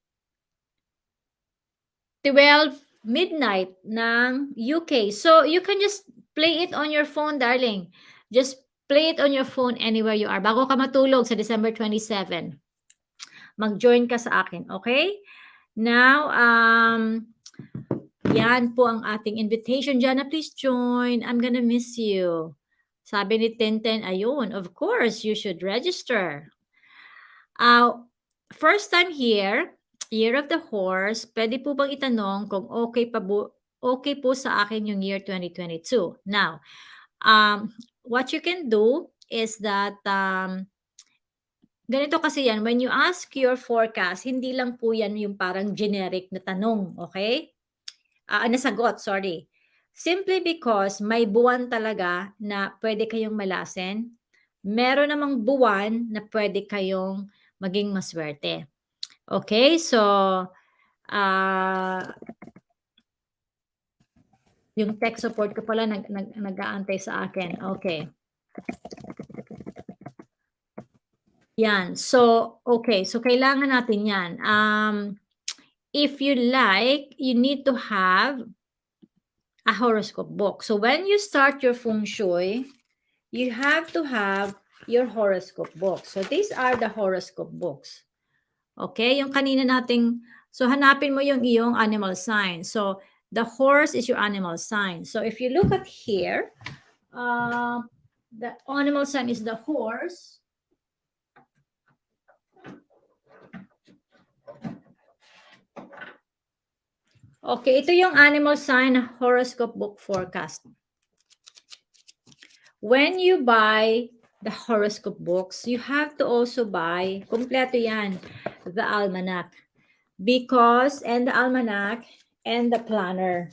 12 midnight ng UK. So, you can just play it on your phone, darling. Just play it on your phone anywhere you are. Bago ka matulog sa December 27. Mag-join ka sa akin, okay? Now, yan po ang ating invitation. Jana, please join. I'm gonna miss you. Sabi ni Tenten, ayun, of course, you should register. First time here, Year of the Horse, pwede po bang itanong kung okay po sa akin yung year 2022. Now, what you can do is that, ganito kasi yan, when you ask your forecast, hindi lang po yan yung parang generic na tanong, okay? Nasagot, sorry. Simply because may buwan talaga na pwede kayong malasin. Meron namang buwan na pwede kayong maging maswerte. Okay, so yung tech support ko pala nag-aantay sa akin. Okay. Yan. So, okay. So, kailangan natin yan. If you like, you need to have a horoscope book. So, when you start your Feng Shui, you have to have your horoscope book. So, these are the horoscope books. Okay? Yung kanina nating, so hanapin mo yung iyong animal sign. So, the horse is your animal sign. So, if you look at here, the animal sign is the horse. Okay, ito yung animal sign horoscope book forecast. When you buy the horoscope books, you have to also buy, kompleto yan, the almanac. And the almanac and the planner.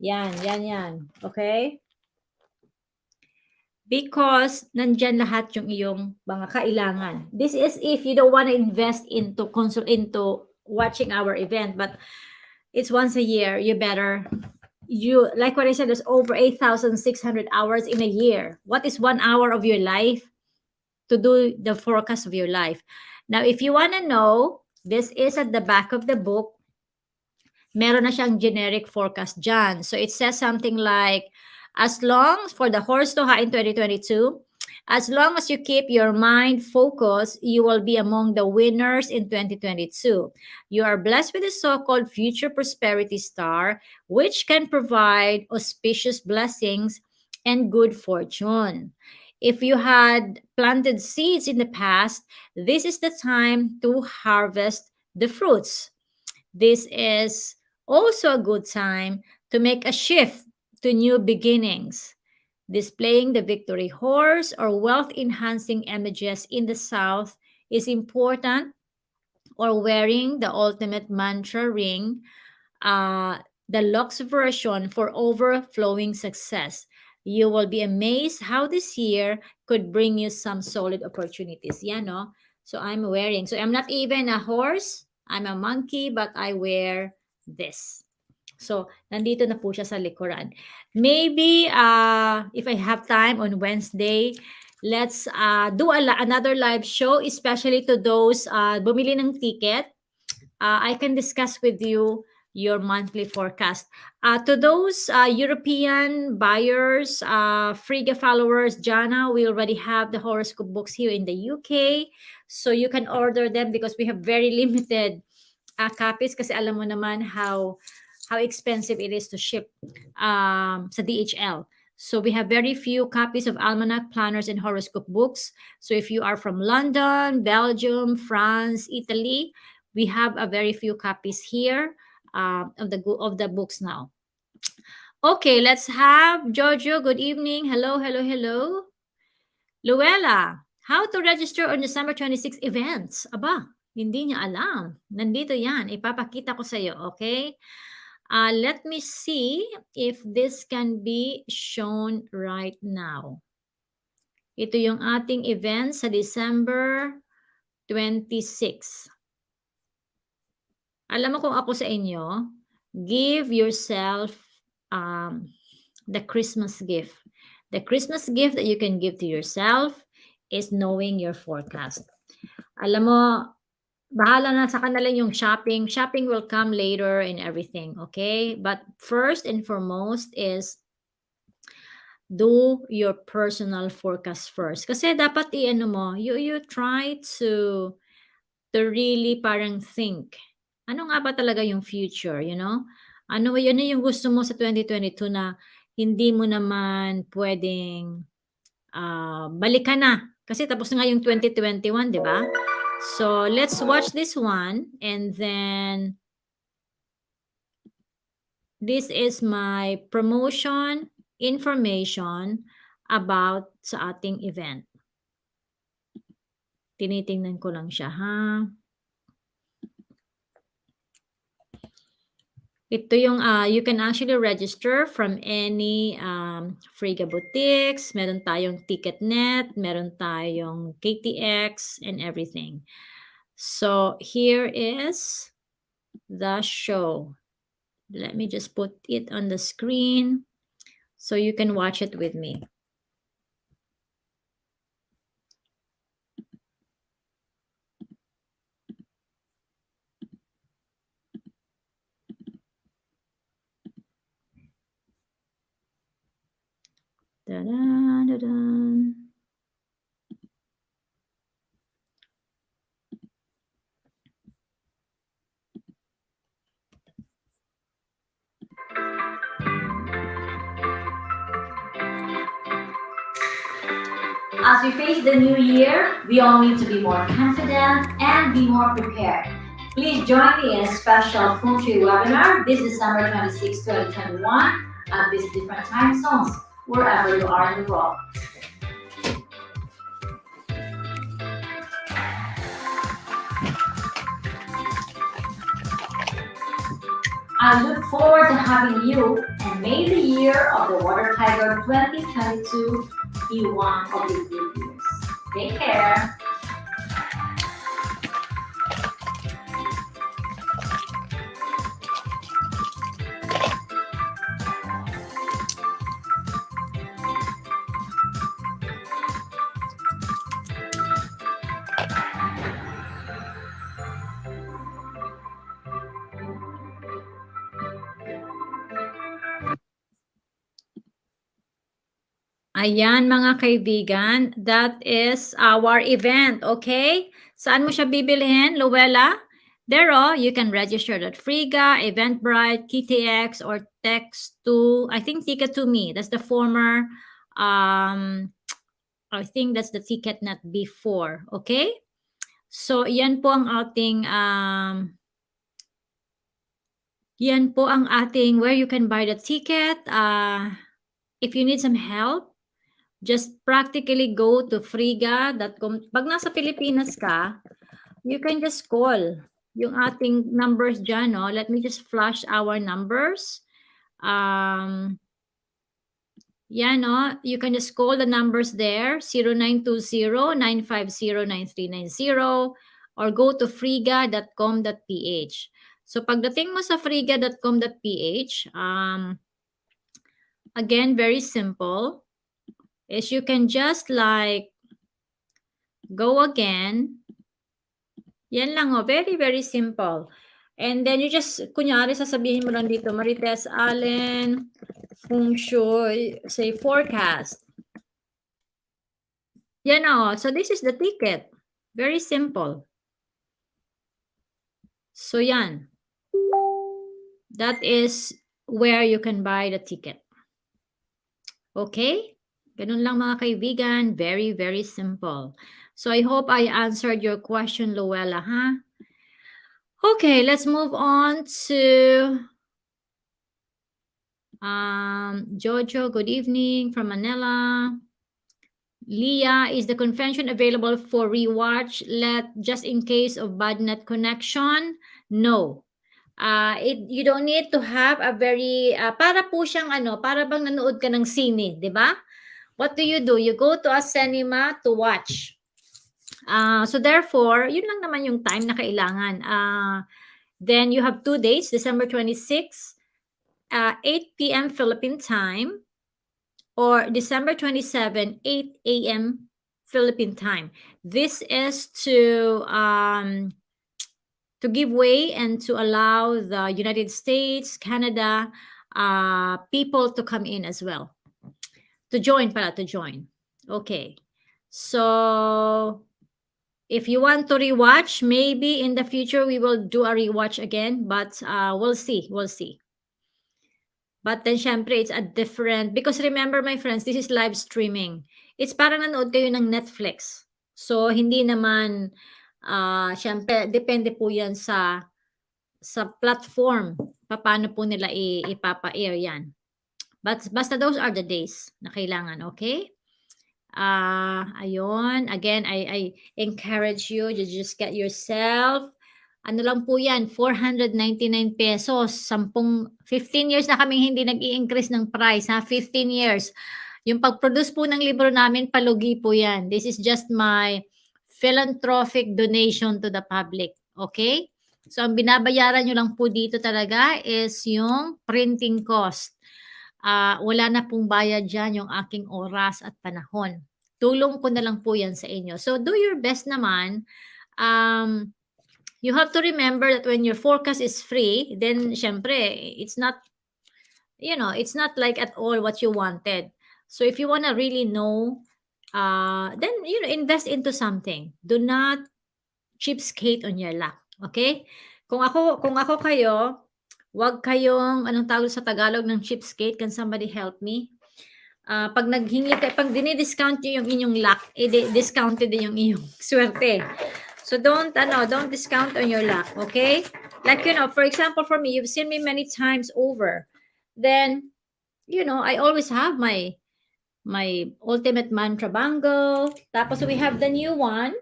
Yan. Okay? Because nandyan lahat yung iyong mga kailangan. This is if you don't want to invest into watching our event, but it's once a year. You better, like what I said, there's over 8,600 hours in a year. What is 1 hour of your life to do the forecast of your life? Now, if you want to know, this is at the back of the book. Meron na siyang generic forecast dyan. So it says something like, as long for the horse toha in 2022, as long as you keep your mind focused, you will be among the winners in 2022. You are blessed with a so-called future prosperity star, which can provide auspicious blessings and good fortune. If you had planted seeds in the past, this is the time to harvest the fruits. This is also a good time to make a shift to new beginnings. Displaying the victory horse or wealth-enhancing images in the south is important, or wearing the ultimate mantra ring, the Lux version for overflowing success. You will be amazed how this year could bring you some solid opportunities. Yan, no? So I'm wearing. So I'm not even a horse. I'm a monkey, but I wear this. So, nandito na po siya sa likuran. Maybe, if I have time on Wednesday, let's do another live show, especially to those bumili ng ticket. I can discuss with you your monthly forecast. To those European buyers, Frigga followers, Jana, we already have the horoscope books here in the UK. So you can order them because we have very limited copies kasi alam mo naman how expensive it is to ship sa DHL. So we have very few copies of almanac, planners, and horoscope books. So if you are from London, Belgium, France, Italy, we have a very few copies here of the books now. Okay, let's have Giorgio. Good evening. Hello, hello, hello. Luella, how to register on December 26 events? Aba, hindi niya alam. Nandito yan. Ipapakita ko sa iyo, okay? Let me see if this can be shown right now. Ito yung ating event sa December 26. Alam mo kung ako sa inyo, give yourself the Christmas gift. The Christmas gift that you can give to yourself is knowing your forecast. Alam mo, bahala na sa kanila yung shopping. Shopping will come later and everything, okay? But first and foremost is do your personal forecast first. Kasi dapat i-ano mo, you try to really parang think. Ano nga ba talaga yung future, you know? Ano yun yung gusto mo sa 2022 na hindi mo naman pwedeng balikan na. Kasi tapos na nga yung 2021, di ba? So, let's watch this one. And then, this is my promotion information about sa ating event. Tinitingnan ko lang siya, ha? Ito yung, you can actually register from any Frigga boutiques. Meron tayong TicketNet, meron tayong KTX, and everything. So, here is the show. Let me just put it on the screen so you can watch it with me. Da-da, da-da. As we face the new year, we all need to be more confident and be more prepared. Please join me in a special Feng Shui webinar this December 26, 2021 at these different time zones, wherever you are in the world. I look forward to having you, and may the year of the Water Tiger 2022 be one of the good years. Take care. Ayan mga kaibigan, that is our event, okay? Saan mo siya bibilhin, Luella? There, you can register at Frigga, Eventbrite, KTX, or text to, I think, Ticket to Me. That's the former, I think that's the TicketNet before, okay? So, yan po ang ating, where you can buy the ticket. If you need some help, just practically go to frigga.com. Pag nasa Pilipinas ka, you can just call yung ating numbers dyan, no? Let me just flash our numbers. Yan, no? You can just call the numbers there, 0920-950-9390, or go to frigga.com.ph. So, pagdating mo sa frigga.com.ph, again, very simple, is you can just like Go again. Yan lang, oh. Very, very simple. And then you just, kunyari, sasabihin mo lang dito, Maritess Allen, Feng Shui, say forecast. Yan, oh. So this is the ticket. Very simple. So yan. That is where you can buy the ticket. Okay? Ganun lang mga kaibigan. Very, very simple. So I hope I answered your question, Luella, huh? Okay, let's move on to Jojo. Good evening from Manila. Leah, is the convention available for rewatch just in case of bad net connection? No. You don't need to have a very para po siyang para bang nanood ka ng sine, 'di ba? What do? You go to a cinema to watch. So therefore, yun lang naman yung time na kailangan. Then you have 2 days, December 26, 8 p.m. Philippine time, or December 27, 8 a.m. Philippine time. This is to give way and to allow the United States, Canada people to come in as well. To join. Okay. So if you want to rewatch, maybe in the future we will do a rewatch again, but we'll see. But then, syempre, it's a different, because remember, my friends, this is live streaming. It's parang nanood kayo ng Netflix. So, hindi naman, syempre, depende po yan sa platform. Paano po nila ipapa-air yan. But basta those are the days na kailangan, okay? Ayun. Again, I encourage you to just get yourself. Ano lang po yan, 499 pesos. 15 years na kaming hindi nag-i-increase ng price, ha? 15 years. Yung pag-produce po ng libro namin, palugi po yan. This is just my philanthropic donation to the public. Okay? So, ang binabayaran nyo lang po dito talaga is yung printing cost. Wala na pong bayad dyan yung aking oras at panahon. Tulong ko na lang po yan sa inyo. So, do your best naman. You have to remember that when your forecast is free, then syempre, it's not, it's not like at all what you wanted. So if you want to really know, then, invest into something. Do not cheapskate on your luck. Okay? Kung ako kayo, wag kayong, anong tawag sa Tagalog ng cheapskate? Can somebody help me? Pag naghingi kayo, pag dinidiscount nyo yung inyong luck, discounted din yung inyong swerte. So don't discount on your luck, okay? Like, for example, for me, you've seen me many times over. Then, I always have my ultimate mantra bangle. Tapos we have the new one,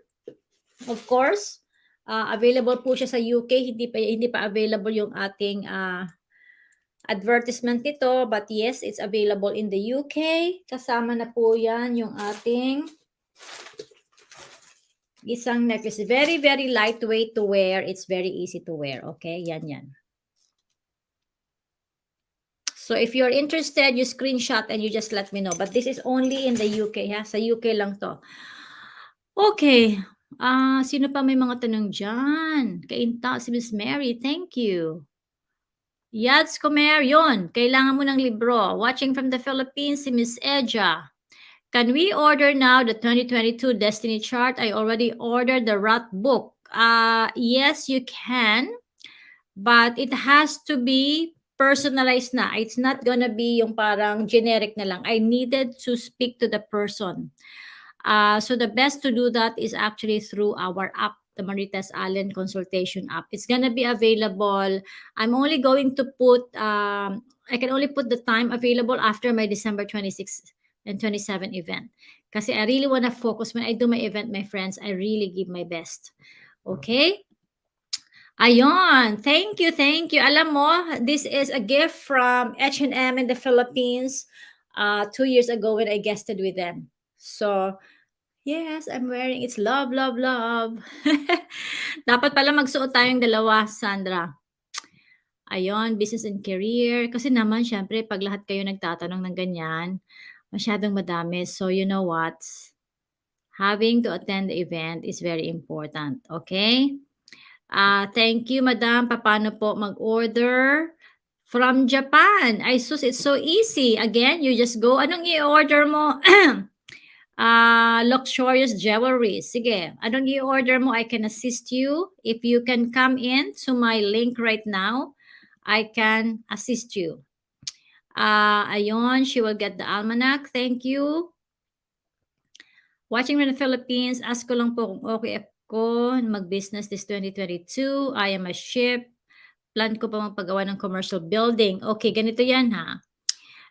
of course. Available po siya sa UK. Hindi pa available yung ating advertisement nito. But yes, it's available in the UK. Kasama na po yan yung ating isang necklace. Very, very lightweight to wear. It's very easy to wear. Okay? Yan. So, if you're interested, you screenshot and you just let me know. But this is only in the UK, ha? Sa UK lang to. Okay. Sino pa may mga tanong dyan? Kainta, si Miss Mary. Thank you. Yads Comer, yun. Kailangan mo ng libro. Watching from the Philippines, si Miss Eja. Can we order now the 2022 Destiny Chart? I already ordered the Rat book. Yes, you can. But it has to be personalized na. It's not gonna be yung parang generic na lang. I needed to speak to the person. So the best to do that is actually through our app, the Maritess Allen Consultation app. It's gonna be available. I'm only going to put, I can only put the time available after my December 26th and 27 event. Kasi I really want to focus. When I do my event, my friends, I really give my best. Okay? Ayun. Thank you. Alam mo, this is a gift from H&M in the Philippines 2 years ago when I guested with them. So, yes, I'm wearing. It's love. Dapat pala magsuot tayong dalawa, Sandra. Ayun, business and career. Kasi naman, syempre, pag lahat kayo nagtatanong ng ganyan, masyadong madami. So, you know what? Having to attend the event is very important. Okay? Thank you, Madam. Paano po mag-order? From Japan. Ay, sus, it's so easy. Again, you just go. Anong i-order mo? Luxurious jewelry. Sige, anong i-order mo? I can assist you. If you can come in to my link right now, I can assist you. Ayun, she will get the almanac. Thank you. Watching from the Philippines, ask ko lang po kung okay ako mag-business this 2022. I am a ship. Plan ko pa magpagawa ng commercial building. Okay, ganito yan ha.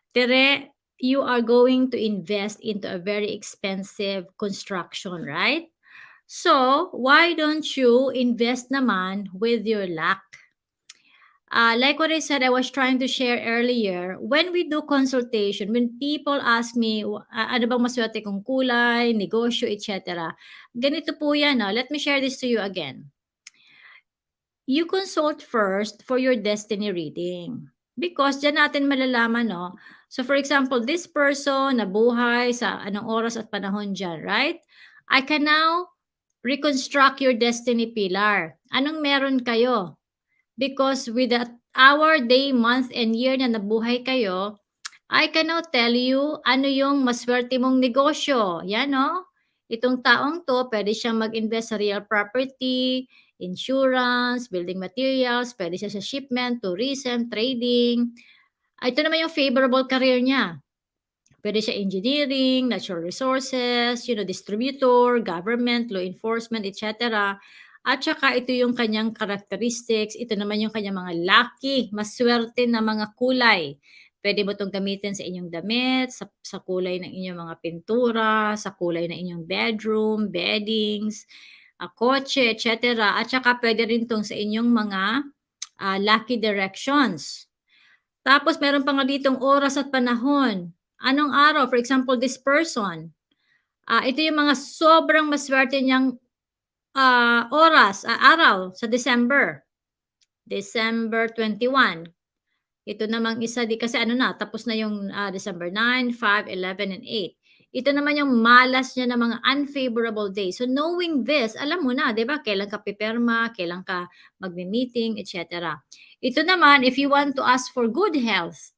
Tere, you are going to invest into a very expensive construction, right? So, why don't you invest naman with your luck? Like what I said, I was trying to share earlier, when we do consultation, when people ask me, ano bang maswerte kong kulay, negosyo, etc. Ganito po yan. Let me share this to you again. You consult first for your destiny reading. Because dyan natin malalaman, no? So for example, this person nabuhay sa anong oras at panahon dyan, right? I can now reconstruct your destiny pillar. Anong meron kayo? Because with the hour, day, month, and year na nabuhay kayo, I can now tell you ano yung maswerte mong negosyo. Yan, no? Itong taong to, pwede siyang mag-invest sa real property, insurance, building materials, pwede siya sa shipment, tourism, trading. Ito naman yung favorable career niya. Pwede siya engineering, natural resources, distributor, government, law enforcement, etc. At saka ito yung kanyang characteristics. Ito naman yung kanyang mga lucky, maswerte na mga kulay. Pwede mo itong gamitin sa inyong damit, sa kulay ng inyong mga pintura, sa kulay ng inyong bedroom, beddings, kotse, etc. At saka pwede rin itong sa inyong mga lucky directions. Tapos meron pa nga ditong oras at panahon. Anong araw? For example, this person. Ito yung mga sobrang maswerte niyang oras, araw sa December. December 21. Ito namang isa, kasi tapos na yung December 9, 5, 11, and 8. Ito naman yung malas niya na mga unfavorable days. So knowing this, alam mo na, di ba? Kailan ka pipirma, kailan ka magme-meeting, etc. Ito naman, if you want to ask for good health,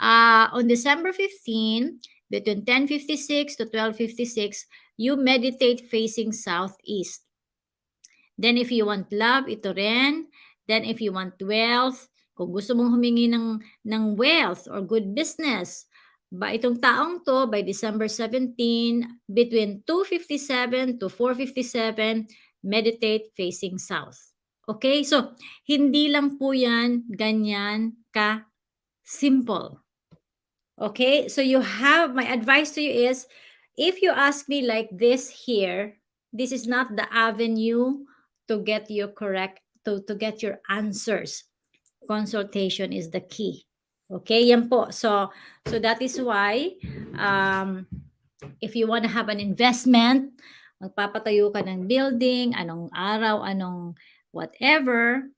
on December 15, between 10:56 to 12:56, you meditate facing southeast. Then if you want love, ito rin. Then if you want wealth, kung gusto mong humingi ng wealth or good business, itong taong to, by December 17, between 2:57 to 4:57, meditate facing south. Okay? So, hindi lang po yan ganyan ka-simple. Okay? So, my advice to you is, if you ask me like this here, this is not the avenue to get you correct, to get your answers. Consultation is the key. Okay, yan po. So that is why, if you want to have an investment, magpapatayo ka ng building, anong araw, anong whatever.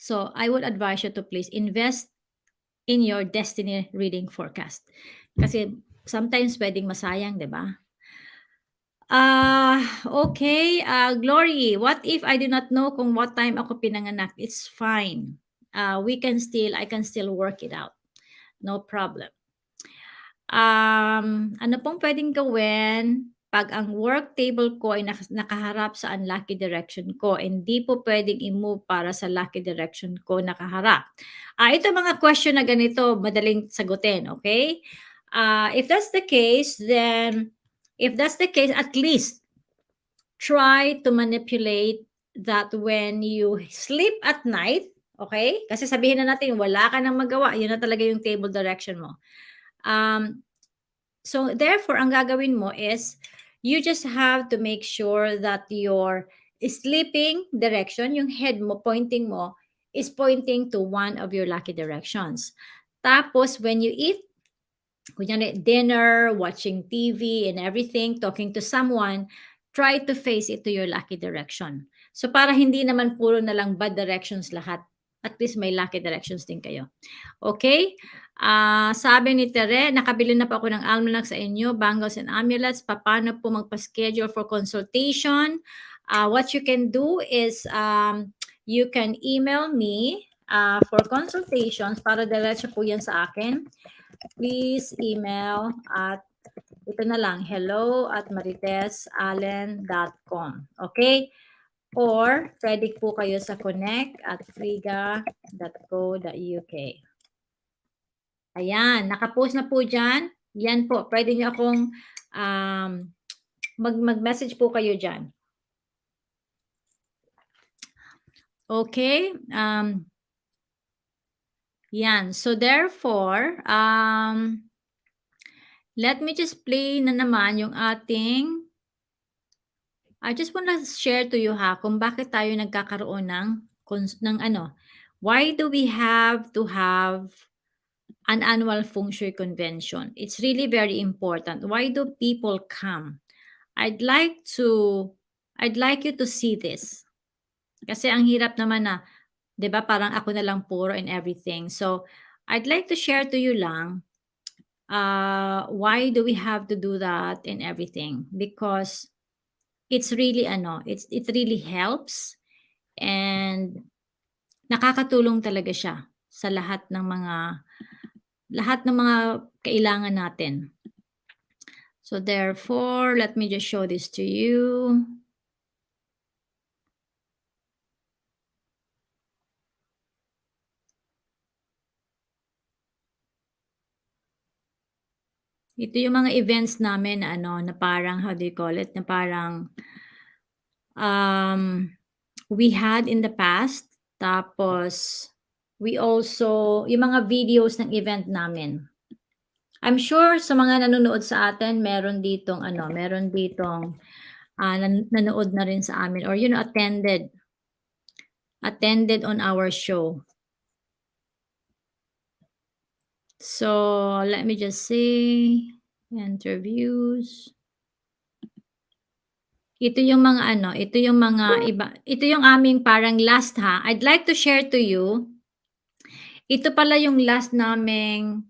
So I would advise you to please invest in your destiny reading forecast. Kasi sometimes pwedeng masayang, di ba? Okay, Glory, what if I do not know kung what time ako pinanganak? It's fine. I can still work it out. No problem. Ano pong pwedeng gawin pag ang work table ko ay nakaharap sa unlucky direction ko? Hindi po pwedeng i-move para sa lucky direction ko nakaharap. Ito mga question na ganito, madaling sagutin, okay? If that's the case, at least try to manipulate that when you sleep at night, okay? Kasi sabihin na natin, wala ka nang magawa. Yun na talaga yung table direction mo. So, therefore, ang gagawin mo is, you just have to make sure that your sleeping direction, yung head mo, pointing mo, is pointing to one of your lucky directions. Tapos, when you eat, kunyari, dinner, watching TV and everything, talking to someone, try to face it to your lucky direction. So, para hindi naman puro na lang bad directions lahat. At least may lucky directions din kayo. Okay? Sabi ni Tere, nakabili na po ako ng almanac sa inyo, bangles and amulets. Paano po magpa-schedule for consultation? What you can do is you can email me for consultations para diretso po yan sa akin. Please email at ito na lang, hello@maritessallen.com. Okay? Or pwede po kayo sa connect@friga.co.uk. Ayan, nakapost na po dyan. Yan po, pwede nyo akong mag-message po kayo dyan. Okay. Yan. So therefore, let me just play na naman yung ating, I just want to share to you kung bakit tayo nagkakaroon ng why do we have to have an annual Feng Shui convention? It's really very important. Why do people come? I'd like you to see this. Kasi ang hirap naman na, 'di ba, parang ako na lang puro and everything. So, I'd like to share to you lang why do we have to do that and everything? Because it's really it really helps and nakakatulong talaga siya sa lahat ng mga kailangan natin. So therefore, let me just show this to you. Ito yung mga events namin na na parang, how do you call it, na parang we had in the past. Tapos, we also, yung mga videos ng event namin. I'm sure sa mga nanonood sa atin, meron ditong nanood na rin sa amin or attended on our show. So, let me just see interviews. Ito yung mga ito yung aming parang last I'd like to share to you. Ito pala yung last naming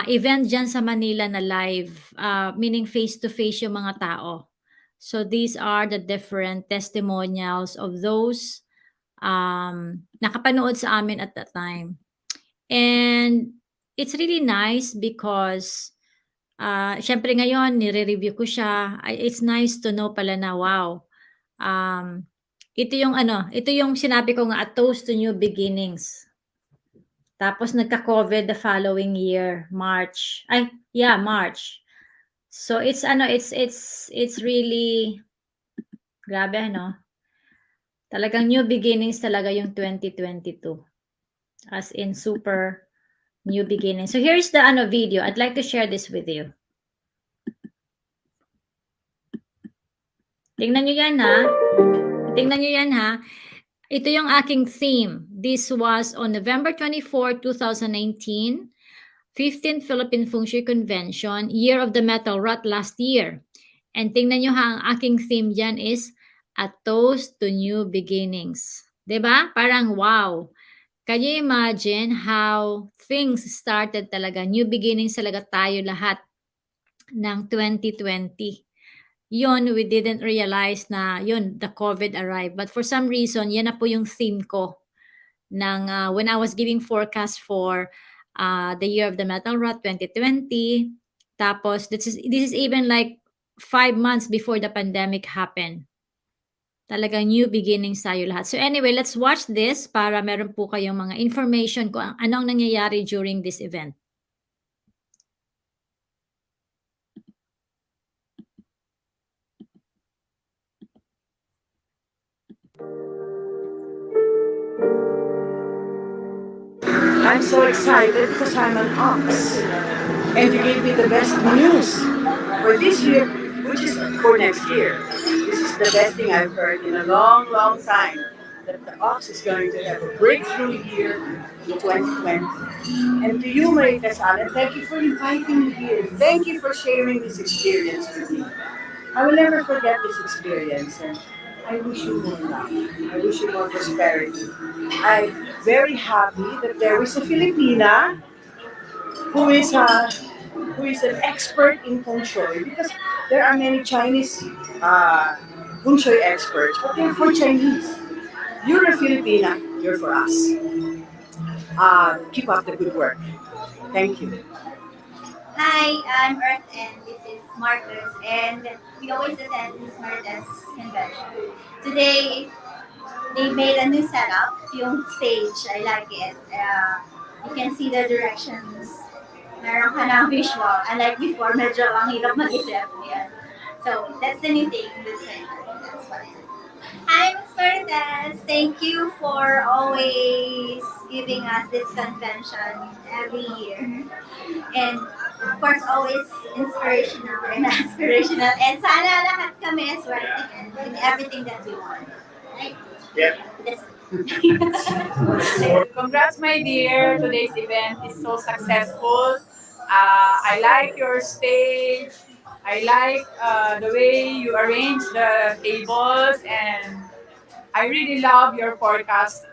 event dyan sa Manila na live, meaning face-to-face yung mga tao. So these are the different testimonials of those nakapanood sa amin at that time. And it's really nice because syempre ngayon, nire-review ko siya. It's nice to know pala na, wow. Ito yung sinabi ko nga, a toast to new beginnings. Tapos nagka-COVID the following year, March. March. So it's really grabe Talagang new beginnings talaga yung 2022. As in super new beginning. So here's the video. I'd like to share this with you. Tingnan nyo yan Tingnan nyo yan Ito yung aking theme. This was on November 24, 2019, 15th Philippine Feng Shui Convention, Year of the Metal Rot last year. And tingnan nyo ang aking theme dyan is a toast to new beginnings. 'Di ba? Parang wow. Can you imagine how things started talaga? New beginnings talaga tayo lahat ng 2020. Yun, we didn't realize na the COVID arrived. But for some reason, yan na po yung theme ko ng when I was giving forecast for the Year of the Metal Rot 2020. Tapos, this is even like 5 months before the pandemic happened. Talagang new beginnings tayo lahat. So anyway, let's watch this para meron po kayong mga information kung anong nangyayari during this event. I'm so excited because I'm an ox. And you gave me the best news for this year, which is for next year. This is the best thing I've heard in a long, long time. That the ox is going to have a breakthrough year in 2020. And to you, Maritess Allen, thank you for inviting me here. Thank you for sharing this experience with me. I will never forget this experience. And I wish you more luck. I wish you more prosperity. I'm very happy that there is a Filipina who is uh, who is an expert in Feng Shui, because there are many Chinese uh, Feng Shui experts, but they're for Chinese. You're a Filipina, you're for us. Keep up the good work. Thank you. Hi, I'm Earth and this is Marcus and we always attend this Maritess convention. Today, they made a new setup, yung stage. I like it. You can see the directions. Meron ka ng visual. Unlike before, medyo ang hirap mag-isip. Yan. So, that's the new thing. That's what it is. Hi, Ms. Maritess. Thank you for always giving us this convention every year. And of course, always inspirational and aspirational. And sana lahat kami swerte in everything that we want. Right? Yeah. That's Congrats, my dear. Today's event is so successful. I like your stage. I like the way you arrange the tables, and I really love your forecast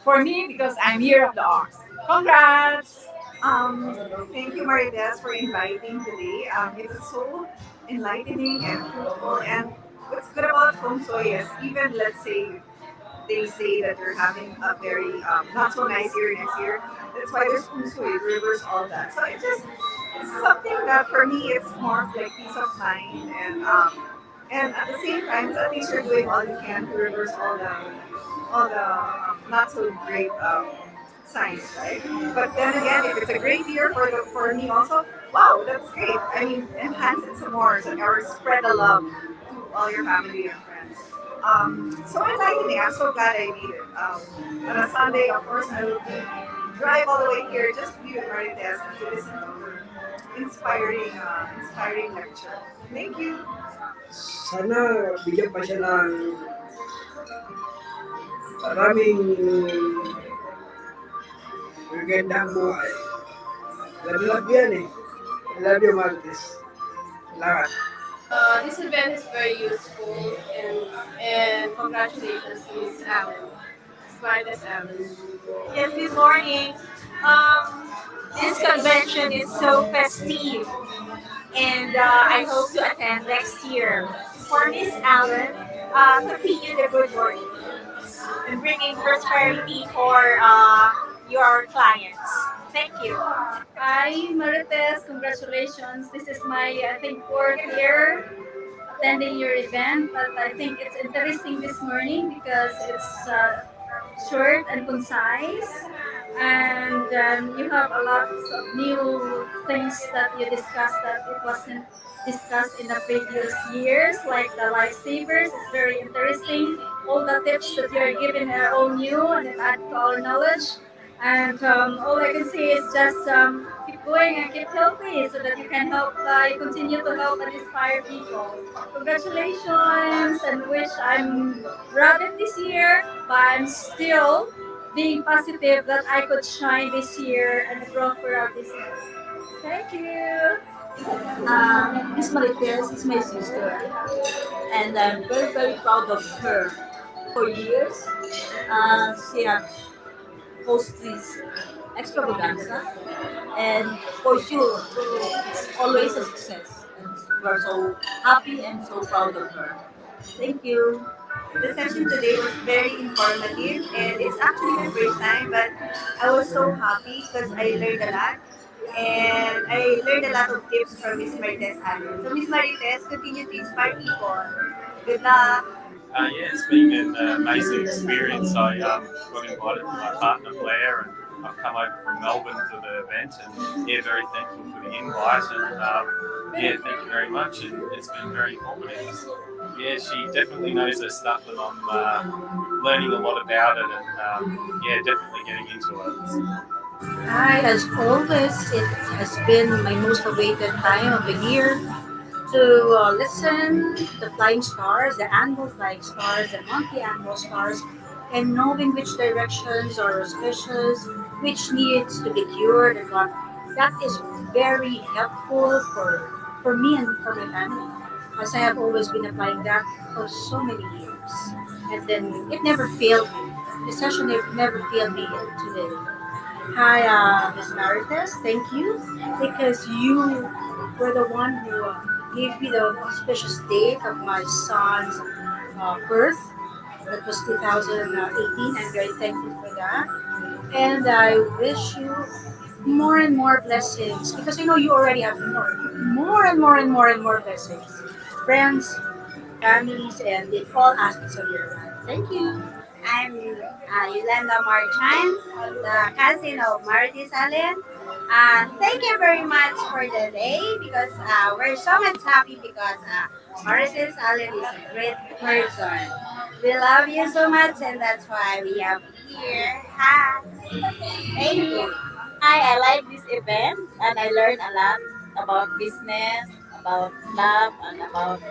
for me because I'm year of the ox. Congrats! Um, Thank you, Maritess, for inviting today. It was so enlightening and fruitful. And what's good about Feng Shui is even, let's say, they say that you're having a very not so nice year next year. That's why there's Feng Shui, it reverse all that. So it's something that for me it's more of like peace of mind and at the same time, at least you're doing all you can to reverse all the not so great signs, right? But then again, if it's a great year for me also, wow, that's great. I mean, enhance it some more, so, or spread the love to all your family and friends. So enlightening. I'm so glad I made it. On a Sunday, of course, I will drive all the way here just to be with Maritess and to listen to her inspiring lecture. Thank you. Sana bigyan pa siya ng maraming magandang buhay. Love yan eh. I love you, Marites. Salamat. This event is very useful, and congratulations to Miss Allen, Smartest Allen. Yes, good morning. This convention is so festive, and I hope to attend next year. For Miss Allen, continue the good work and bringing prosperity for your clients. Thank you. Hi, Marites. Congratulations. This is my, I think, fourth year attending your event, but I think it's interesting this morning because it's short and concise, and you have a lot of new things that you discussed that it wasn't discussed in the previous years, like the lifesavers. It's very interesting. All the tips that you are giving are all new and it adds to our knowledge. And all I can say is just keep going and keep healthy so that you can help, you continue to help and inspire people. Congratulations and wish I'm rabbit this year, but I'm still being positive that I could shine this year and grow for our business. Thank you. Miss Maritess is my sister, and I'm very, very proud of her. For years, she has hosted this extravaganza, and for sure, it's always a success. And we're so happy and so proud of her. Thank you. The session today was very informative and it's actually my first time, but I was so happy because I learned a lot and I learned a lot of tips from Miss Marites. So Miss Marites, continue to inspire people. Good luck. Yeah, it's been an amazing experience. I got invited from my partner Blair, and I've come over from Melbourne for the event, and yeah, very thankful for the invite, and yeah, thank you very much, and it's been very informative. Yeah, she definitely knows her stuff, and I'm learning a lot about it, and yeah, definitely getting into it. Hi, as always, it has been my most awaited time of the year to listen the flying stars, the annual flying stars, the monthly annual stars, and knowing which directions are auspicious, which needs to be cured, and what. That is very helpful for me and for my family, as I have always been applying that for so many years. And then it never failed me. The session never failed me today. Hi, Miss Maritess. Thank you because you were the one who gave me the auspicious date of my son's birth. That was 2018. I'm very thankful for that. And I wish you more and more blessings because I know you already have more and more and more and more blessings. Friends, families, and in all aspects of your life. Thank you. I'm Yolanda Marchan, the cousin of Marites Allen. Thank you very much for the day because we're so much happy because Marites Allen is a great person. We love you so much and that's why we have here. Ha. Thank you. Hi, I like this event and I learned a lot about business, about love, and about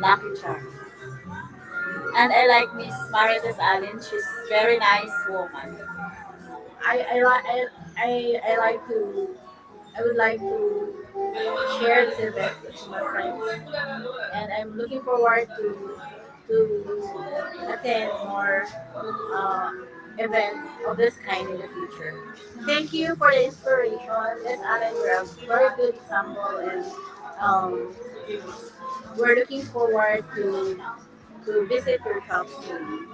lucky charm. And I like Miss Marites Allen. She's very nice woman. I like to I would like to share this event with my friends, and I'm looking forward to attend more uh, events of this kind in the future. Thank you for the inspiration, Miss Alan. You're a very good example, and um, we're looking forward to visit your shop soon.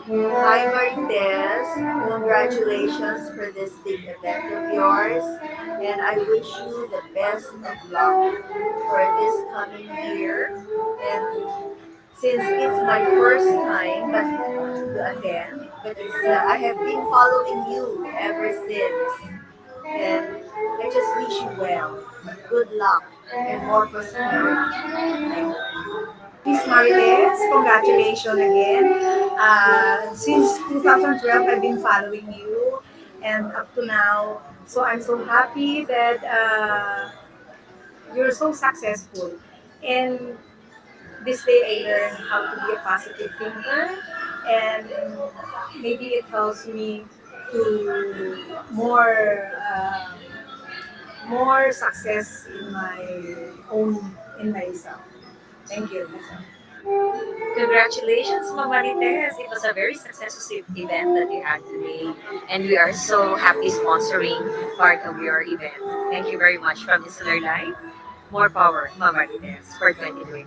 Hi, Marites. Congratulations for this big event of yours. And I wish you the best of luck for this coming year. And since it's my first time to attend, but I have been following you ever since. And I just wish you well, good luck, and more prosperity. Thank you. Miss Marites, congratulations again. Since 2012, I've been following you, and up to now, so I'm so happy that you're so successful. And this day, I learned how to be a positive thinker, and maybe it helps me to more success in my own in myself. Thank you. Congratulations, Marites. It was a very successful event that you had today, and we are so happy sponsoring part of your event. Thank you very much from Insular Life. More power, Marites, for 2020.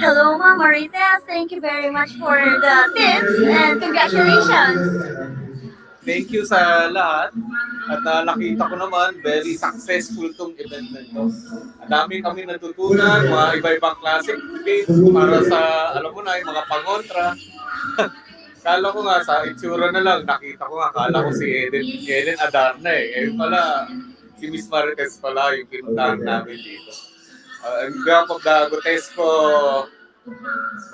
Hello, Ma'am Marites. Thank you very much for the tips and congratulations. Thank you sa lahat. At nakita ko naman, very successful tong event na ito. Ang dami kami natutunan, mga iba-ibang classic tips para sa, alam mo na, yung mga pangontra. Kala ko nga sa itsura na lang, nakita ko nga, kala ko si Eden Adarna eh. Eh pala, si Miss Marites pala yung pinuntahan namin dito. On behalf of the Gotesco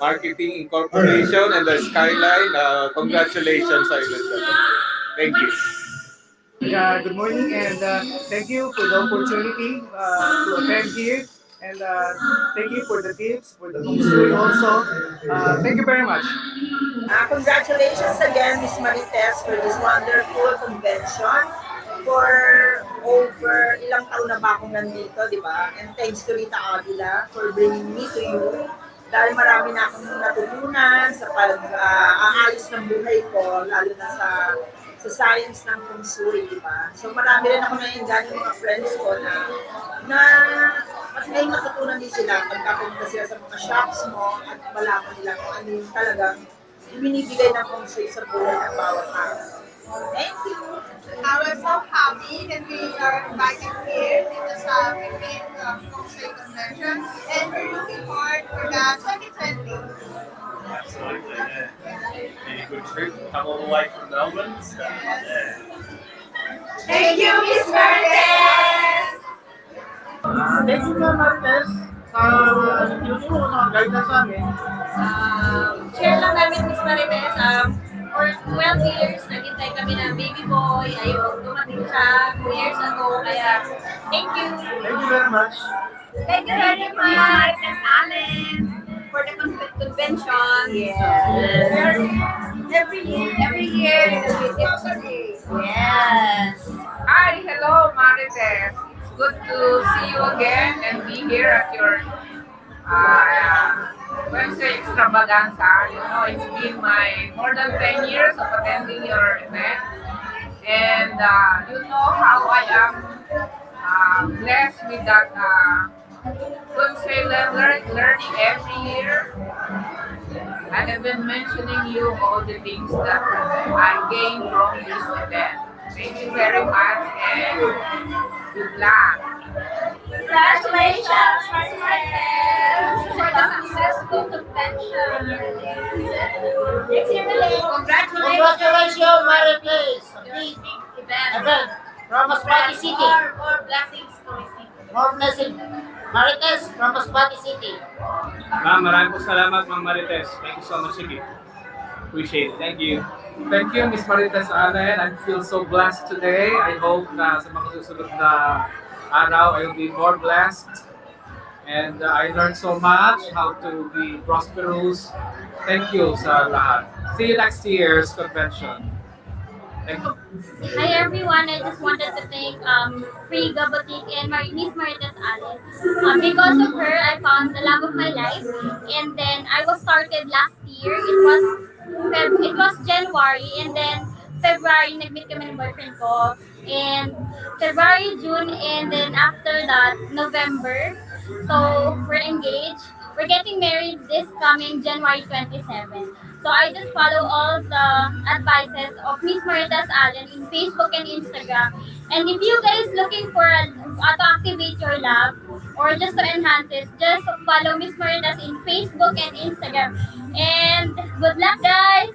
Marketing Incorporation and the Skyline, congratulations sa event na to. Thank you. Good morning and thank you for the opportunity to attend here and thank you for the tips, for the feng shui also. Thank you very much. Congratulations again, Miss Marites, for this wonderful convention. For over ilang taon na ba akong nandito, di ba? And thanks to Rita Avila for bringing me to you. Dahil marami na akong natutunan sa pag-aalis ng buhay ko, lalo na sa science ng feng shui, di ba? So marami rin ako naiingan yung mga friends ko na mas may natutunan din sila pagkapunta sila sa mga shops mo at malaman nila kung ano yung talagang binibigay ng feng shui sa buhay ng bawat tao. Thank you. I was so happy that we are invited here in the Philippine Fashion Convention, and we're looking forward for the 2020. Absolutely, yeah. Any good trip? Come all the way from Melbourne. So, yeah. Thank you, Miss Marites! Thank you very much, Tess, sa tinuturo na guide na sa amin. Share lang namin, Miss Marites, for 12 years, naghintay kami ng baby boy. Ayun, dumating siya 2 years ago. Kaya, thank you. Thank you very much. Thank you very much, Miss Allen, for the convention. Yes. Every year is a victory. Yes. Hi, hello, Marites. It's good to see you again and be here at your Wednesday extravaganza. It's been my more than 10 years of attending your event. And you know how I am blessed with that learning every year. I have been mentioning you all the things that I gained from this event. Thank you very much and good luck. Congratulations, Marites, for the successful convention. Next year ulit. Congratulations, Maritess! Big Event. event from Masbate City. More blessings to receive. More blessing. Marites from Masbate City. Ma'am, maraming po salamat, Ma'am Marites. Thank you so much, Sige. Appreciate it. Thank you. Thank you, Miss Marites Alan. I feel so blessed today. I hope na sa mga susunod na araw, I will be more blessed. And I learned so much how to be prosperous. Thank you sa lahat. See you next year's convention. Thank you. Hi everyone, I just wanted to thank Free Boutique and Miss Marites Alice. Because of her, I found the love of my life. And then I was started last year. It was January, and then February nag-meet kami ng boyfriend ko. And February, June, and then after that, November. So we're engaged. We're getting married this coming January 27. So I just follow all the advices of Miss Marites Allen in Facebook and Instagram. And if you guys looking for to activate your love or just to enhance it, just follow Miss Marites in Facebook and Instagram. And good luck, guys.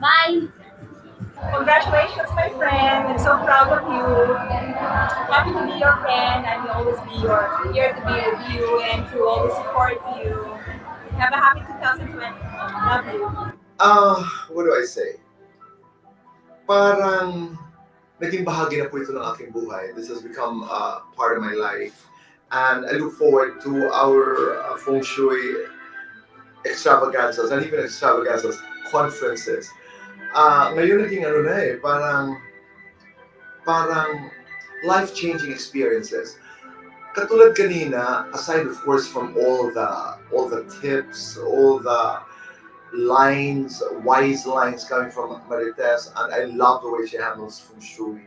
Bye. Congratulations, my friend. I'm so proud of you. Happy to be your friend and will always be here to be with you and to always support you. Have a happy 2020. Love you. What do I say? Parang naging bahagi na po ito ng aking buhay. This has become part of my life. And I look forward to our Feng Shui extravaganzas, and even extravaganzas, conferences. Ngayon naging ano na eh, parang life-changing experiences. Katulad kanina, aside of course from all the tips, all the lines, wise lines coming from Maritess, and I love the way she handles Feng Shui.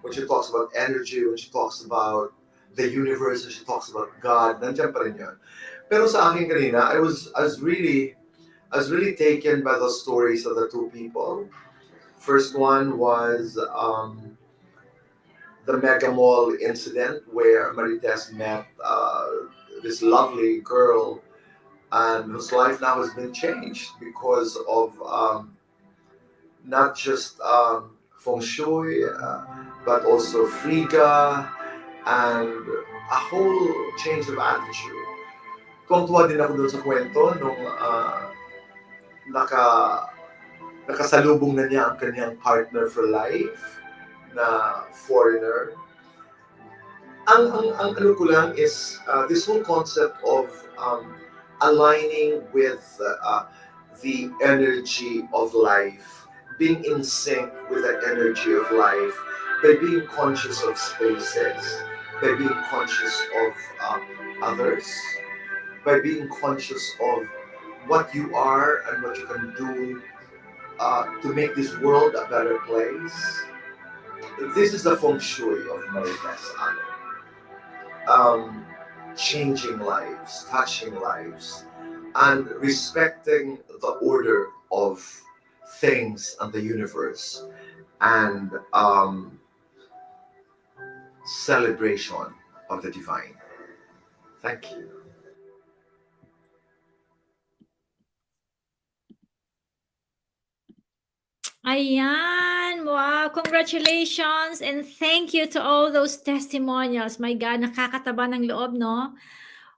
When she talks about energy, when she talks about the universe, when she talks about God, nandiyan pa rin yun. Pero sa akin kanina, I was really taken by the stories of the two people. First one was the Mega Mall incident where Maritess met this lovely girl and whose life now has been changed because of not just Feng Shui, but also Friga and a whole change of attitude. Tuwang-tuwa din ako doon sa kwento nung nakasalubong na niya ang kanyang partner for life na foreigner. Ang ano ko lang is this whole concept of aligning with the energy of life, being in sync with the energy of life, by being conscious of spaces, by being conscious of others, by being conscious of what you are and what you can do to make this world a better place. This is the Feng Shui of Maritess. Changing lives, touching lives, and respecting the order of things and the universe, and celebration of the divine. Thank you. Ayan! Wow! Congratulations and thank you to all those testimonials. My God, nakakataba ng loob, no?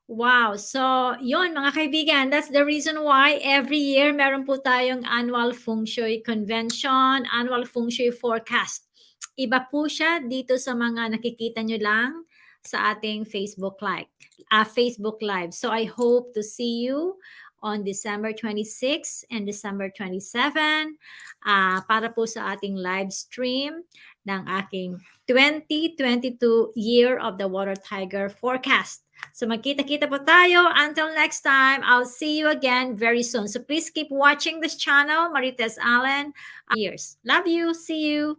Wow! So, yun mga kaibigan, that's the reason why every year meron po tayong annual Feng Shui Convention, annual Feng Shui Forecast. Iba po siya dito sa mga nakikita nyo lang sa ating Facebook Live. So, I hope to see you on December 26 and December 27 para po sa ating live stream ng aking 2022 Year of the Water Tiger Forecast. So magkita-kita po tayo. Until next time, I'll see you again very soon. So please keep watching this channel, Maritess Allen. Years. Love you. See you.